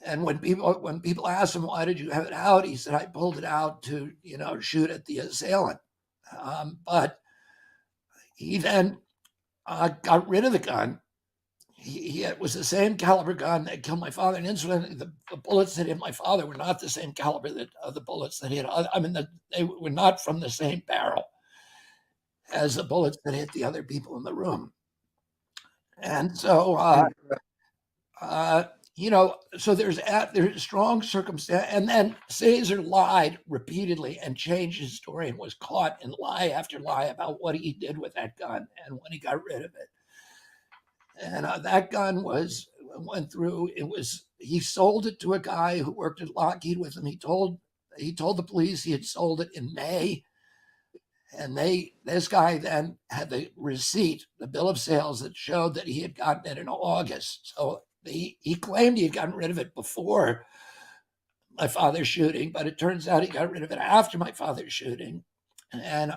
[SPEAKER 2] And when people asked him, why did you have it out? He said, I pulled it out to, shoot at the assailant. But he then got rid of the gun. It was the same caliber gun that killed my father. And incidentally, the bullets that hit my father were not the same caliber that the bullets that hit. They were not from the same barrel as the bullets that hit the other people in the room. And so So there's strong circumstance, and then Caesar lied repeatedly and changed his story and was caught in lie after lie about what he did with that gun and when he got rid of it. And that gun went through. He sold it to a guy who worked at Lockheed with him. He told the police he had sold it in May, and this guy then had the receipt, the bill of sales that showed that he had gotten it in August. So he claimed he had gotten rid of it before my father's shooting, but it turns out he got rid of it after my father's shooting. And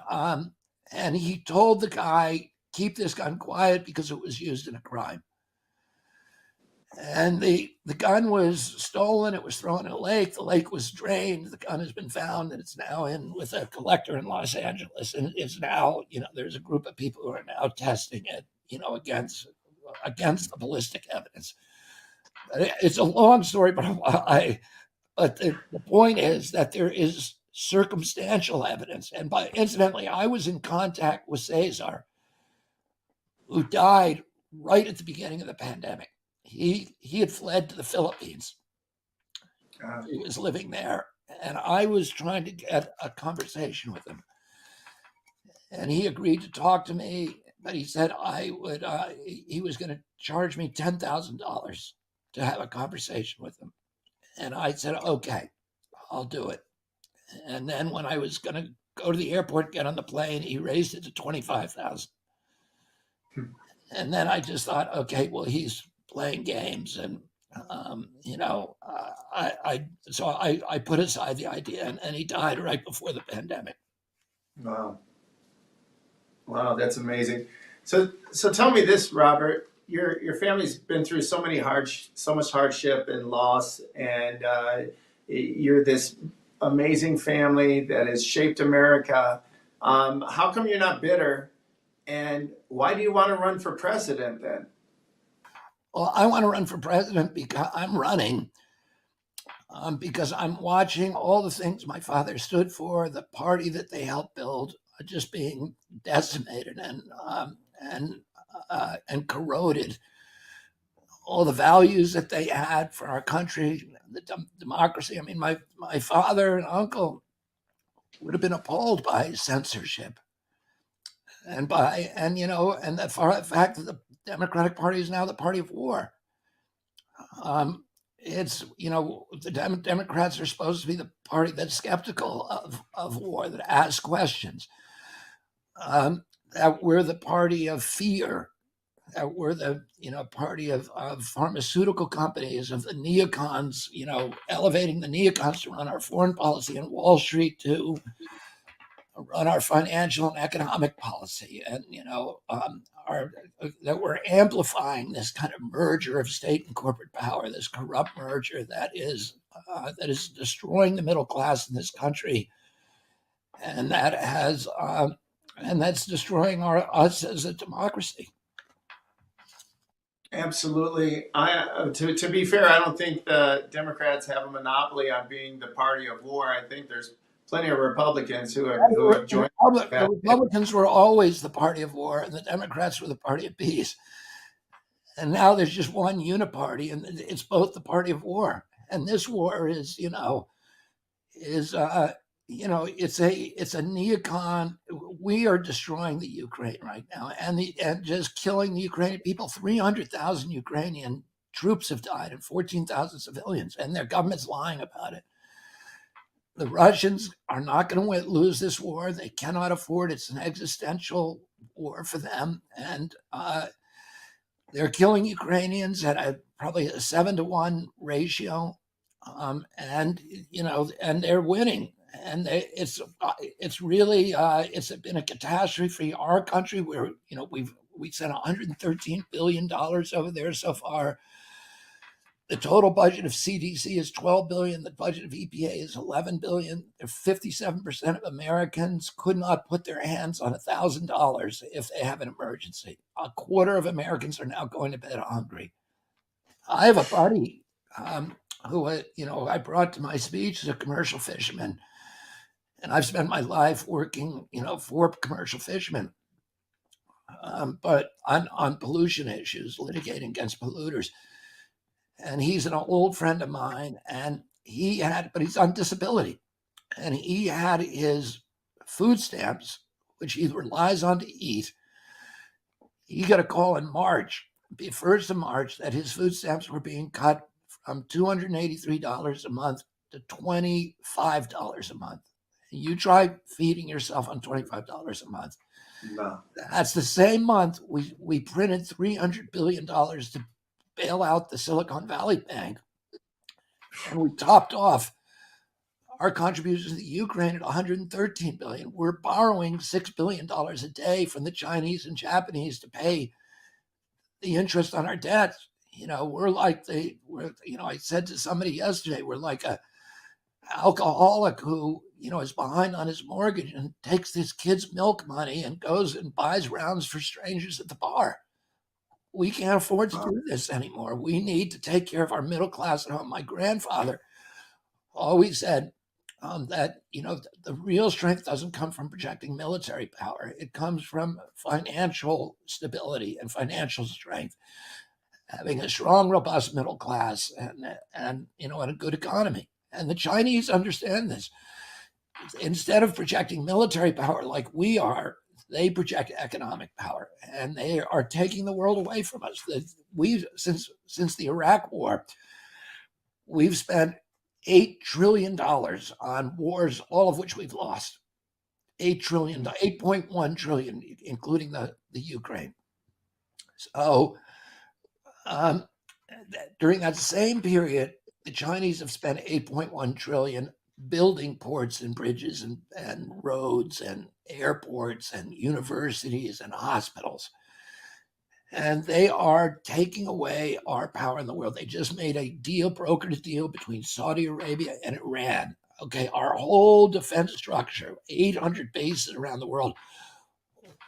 [SPEAKER 2] he told the guy, keep this gun quiet because it was used in a crime. And the gun was stolen. It was thrown in a lake. The lake was drained. The gun has been found, and it's now in with a collector in Los Angeles. And it's now, there's a group of people who are now testing it, against the ballistic evidence. It's a long story, but the point is that there is circumstantial evidence. And incidentally, I was in contact with Caesar, who died right at the beginning of the pandemic. He had fled to the Philippines. He was living there, and I was trying to get a conversation with him. And he agreed to talk to me, but he said he was going to charge me $10,000 to have a conversation with him. And I said, okay, I'll do it. And then when I was going to go to the airport, get on the plane, he raised it to $25,000. And then I just thought, okay, well, he's playing games, and I put aside the idea, and he died right before the pandemic.
[SPEAKER 4] Wow, that's amazing. So tell me this, Robert. Your family's been through so much hardship and loss, and you're this amazing family that has shaped America. How come you're not bitter? And why do you want to run for president then?
[SPEAKER 2] Well, I want to run for president because I'm running because I'm watching all the things my father stood for, the party that they helped build, just being decimated and corroded. All the values that they had for our country, the democracy. I mean, my father and uncle would have been appalled by censorship, and the fact that the Democratic Party is now the party of war. The Democrats are supposed to be the party that's skeptical of war, that asks questions. That we're the party of fear. That we're the party of pharmaceutical companies, of the neocons. Elevating the neocons to run our foreign policy, and Wall Street to run our financial and economic policy, and that we're amplifying this kind of merger of state and corporate power, this corrupt merger that is destroying the middle class in this country, and that's destroying us as a democracy.
[SPEAKER 4] Absolutely. To be fair, I don't think the Democrats have a monopoly on being the party of war. I think there's plenty of Republicans who have joined.
[SPEAKER 2] The Republicans were always the party of war, and the Democrats were the party of peace. And now there's just one uniparty, and it's both the party of war. And this war is it's a neocon. We are destroying the Ukraine right now, and just killing the Ukrainian people. 300,000 Ukrainian troops have died, and 14,000 civilians, and their government's lying about it. The Russians are not going to lose this war. They cannot afford it. It's an existential war for them. And they're killing Ukrainians at probably a 7-to-1 ratio. And they're winning. And it's been a catastrophe for our country where, we sent $113 billion over there so far. The total budget of CDC is $12 billion. The budget of EPA is $11 billion. 57% of Americans could not put their hands on $1,000 if they have an emergency. A quarter of Americans are now going to bed hungry. I have a buddy who I brought to my speech as a commercial fisherman, and I've spent my life working, for commercial fishermen, but on pollution issues, litigating against polluters. and he's an old friend of mine, and but he's on disability, and he had his food stamps, which he relies on to eat. He got a call in March, the 1st of March, that his food stamps were being cut from $283 a month to $25 a month. You try feeding yourself on $25 a month.
[SPEAKER 4] No.
[SPEAKER 2] That's the same month we printed $300 billion to bail out the Silicon Valley Bank. And we topped off our contributions to Ukraine at $113 billion. We're borrowing $6 billion a day from the Chinese and Japanese to pay the interest on our debt. We're like I said to somebody yesterday, we're like a alcoholic who, is behind on his mortgage and takes his kid's milk money and goes and buys rounds for strangers at the bar. We can't afford to do this anymore. We need to take care of our middle class at home. My grandfather always said that, the real strength doesn't come from projecting military power. It comes from financial stability and financial strength, having a strong, robust middle class and a good economy. And the Chinese understand this. Instead of projecting military power like we are, they project economic power, and they are taking the world away from us. Since the Iraq War, we've spent $8 trillion on wars, all of which we've lost. $8 trillion, 8.1 trillion, including the Ukraine. So during that same period, the Chinese have spent 8.1 trillion building ports and bridges and roads and airports and universities and hospitals. And they are taking away our power in the world. They just made a brokered a deal between Saudi Arabia and Iran. Okay, our whole defense structure, 800 bases around the world,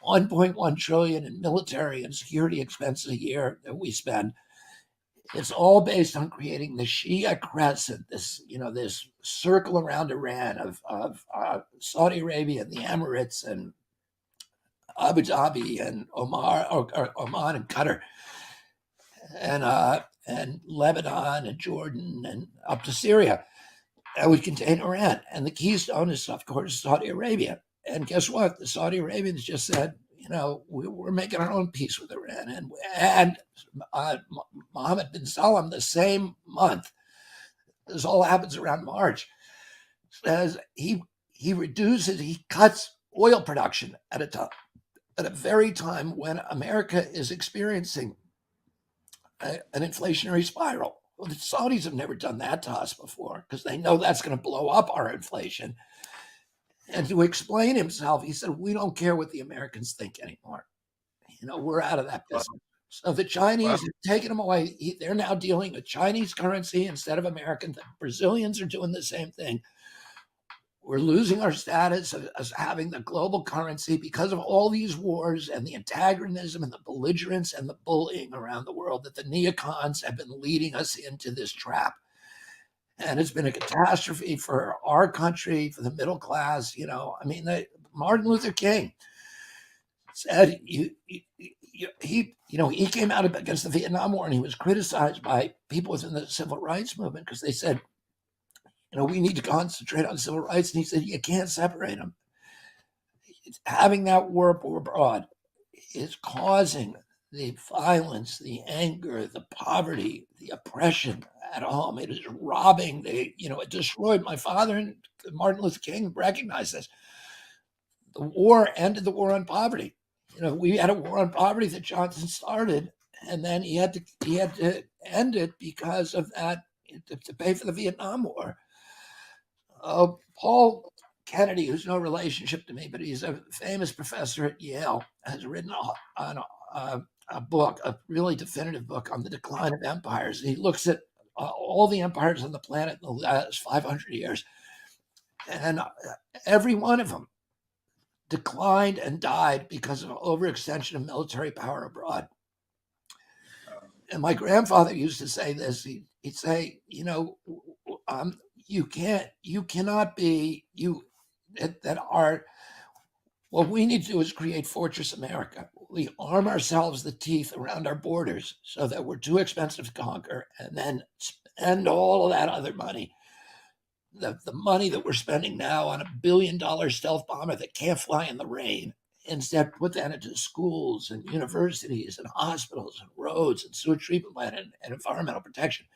[SPEAKER 2] 1.1 trillion in military and security expenses a year that we spend. It's all based on creating the Shia crescent, this circle around Iran of Saudi Arabia and the Emirates and Abu Dhabi and Oman and Qatar and Lebanon and Jordan and up to Syria. That would contain Iran. And the keystone is, of course, Saudi Arabia. And guess what? The Saudi Arabians just said, we're making our own peace with Iran. And Mohammed bin Salman, the same month, this all happens around March, says he cuts oil production at a very time when America is experiencing an inflationary spiral. Well, the Saudis have never done that to us before because they know that's going to blow up our inflation. And to explain himself, he said, we don't care what the Americans think anymore. We're out of that business. So the Chinese are taking them away. They're now dealing with Chinese currency instead of American. The Brazilians are doing the same thing. We're losing our status as having the global currency because of all these wars and the antagonism and the belligerence and the bullying around the world that the neocons have been leading us into this trap. And it's been a catastrophe for our country, for the middle class. Martin Luther King said he came out against the Vietnam War, and he was criticized by people within the civil rights movement because they said, we need to concentrate on civil rights. And he said, you can't separate them. Having that war abroad is causing the violence, the anger, the poverty, the oppression at home. It is robbing it destroyed my father, and Martin Luther King recognized this. The war ended the war on poverty. We had a war on poverty that Johnson started, and then he had to end it because of that to pay for the Vietnam War. Paul Kennedy, who's no relationship to me, but he's a famous professor at Yale, has written a book, a really definitive book on the decline of empires. And he looks at all the empires on the planet in the last 500 years, and every one of them declined and died because of overextension of military power abroad. And my grandfather used to say this. He'd say, what we need to do is create Fortress America. we arm ourselves the teeth around our borders so that we're too expensive to conquer, and then spend all of that other money, the money that we're spending now on $1 billion stealth bomber that can't fly in the rain, instead put that into schools and universities and hospitals and roads and sewage treatment plant and environmental protection.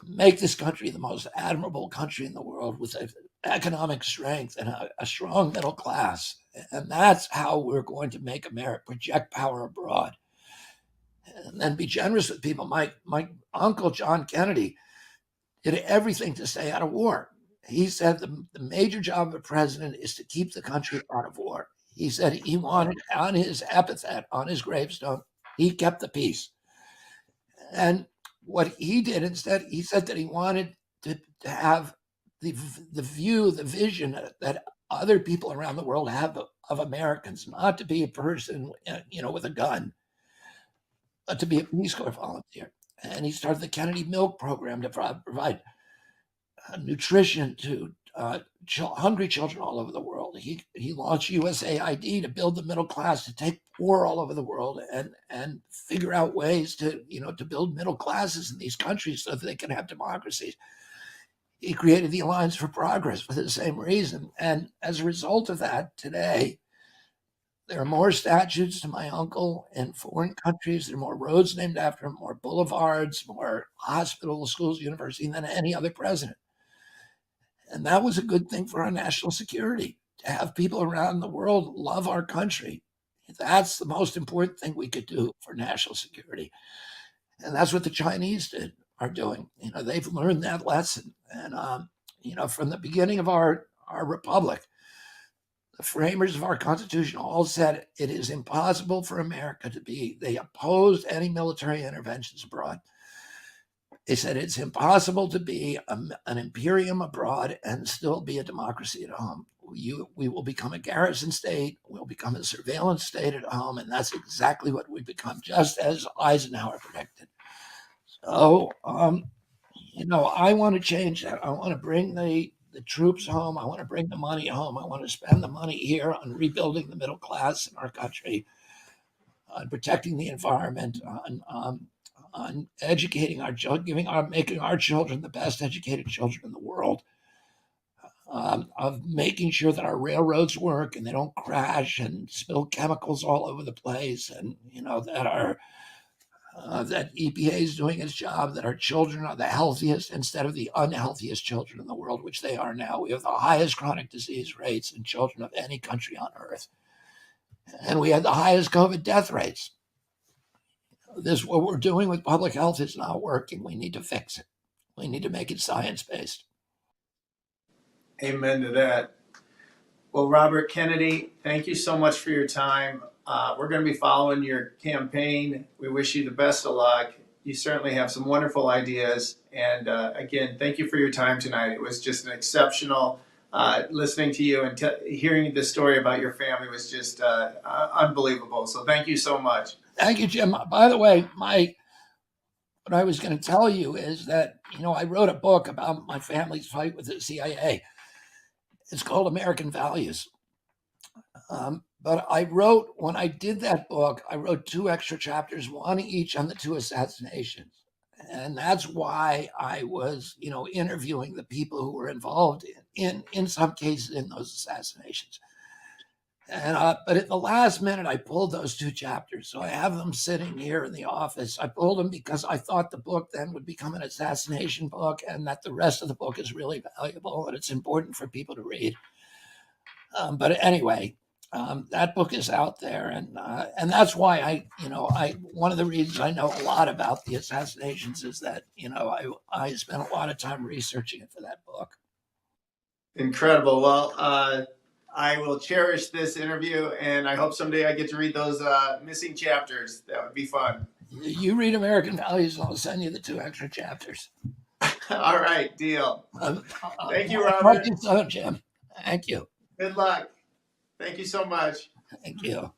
[SPEAKER 2] Make this country the most admirable country in the world with economic strength and a strong middle class. And that's how we're going to make America project power abroad. And then be generous with people. My uncle, John Kennedy, did everything to stay out of war. He said the major job of a president is to keep the country out of war. He said he wanted on his epitaph, on his gravestone, he kept the peace. And what he did instead, he said that he wanted to have the vision that other people around the world have of Americans, not to be a person, with a gun, but to be a Peace Corps volunteer. And he started the Kennedy Milk Program to provide nutrition to hungry children all over the world. He launched USAID to build the middle class, to take poor all over the world and figure out ways to build middle classes in these countries so that they can have democracies. He created the Alliance for Progress for the same reason. And as a result of that, today, there are more statues to my uncle in foreign countries. There are more roads named after him, more boulevards, more hospitals, schools, universities than any other president. And that was a good thing for our national security, to have people around the world love our country. That's the most important thing we could do for national security. And that's what the Chinese are doing. They've learned that lesson. And, from the beginning of our republic, the framers of our Constitution all said it is impossible for America to be, they opposed any military interventions abroad. They said it's impossible to be an imperium abroad and still be a democracy at home. We will become a garrison state, we'll become a surveillance state at home, and that's exactly what we've become, just as Eisenhower predicted. So, I want to change that. I want to bring the troops home. I want to bring the money home. I want to spend the money here on rebuilding the middle class in our country, on protecting the environment, on educating our children, making our children the best educated children in the world, of making sure that our railroads work and they don't crash and spill chemicals all over the place, and that EPA is doing its job, that our children are the healthiest instead of the unhealthiest children in the world, which they are now. We have the highest chronic disease rates in children of any country on earth. And we had the highest COVID death rates. What we're doing with public health is not working. We need to fix it. We need to make it science-based.
[SPEAKER 4] Amen to that. Well, Robert Kennedy, thank you so much for your time. We're going to be following your campaign. We wish you the best of luck. You certainly have some wonderful ideas. And again, thank you for your time tonight. It was just an exceptional listening to you and hearing the story about your family was just unbelievable. So thank you so much.
[SPEAKER 2] Thank you, Jim. By the way, what I was going to tell you is that, I wrote a book about my family's fight with the CIA. It's called American Values. But when I did that book, I wrote 2 extra chapters, one each on the 2 assassinations. And that's why I was, interviewing the people who were involved in some cases in those assassinations. And but at the last minute, I pulled those 2 chapters. So I have them sitting here in the office. I pulled them because I thought the book then would become an assassination book, and that the rest of the book is really valuable and it's important for people to read. But anyway, that book is out there, and that's why one of the reasons I know a lot about the assassinations is that I spent a lot of time researching it for that book.
[SPEAKER 4] Incredible. Well, I will cherish this interview, and I hope someday I get to read those missing chapters. That would be fun.
[SPEAKER 2] You read American Values, and I'll send you the 2 extra chapters.
[SPEAKER 4] All right, deal. Thank you, Robert.
[SPEAKER 2] Thank you so, Jim. Thank you.
[SPEAKER 4] Good luck. Thank you so much.
[SPEAKER 2] Thank you.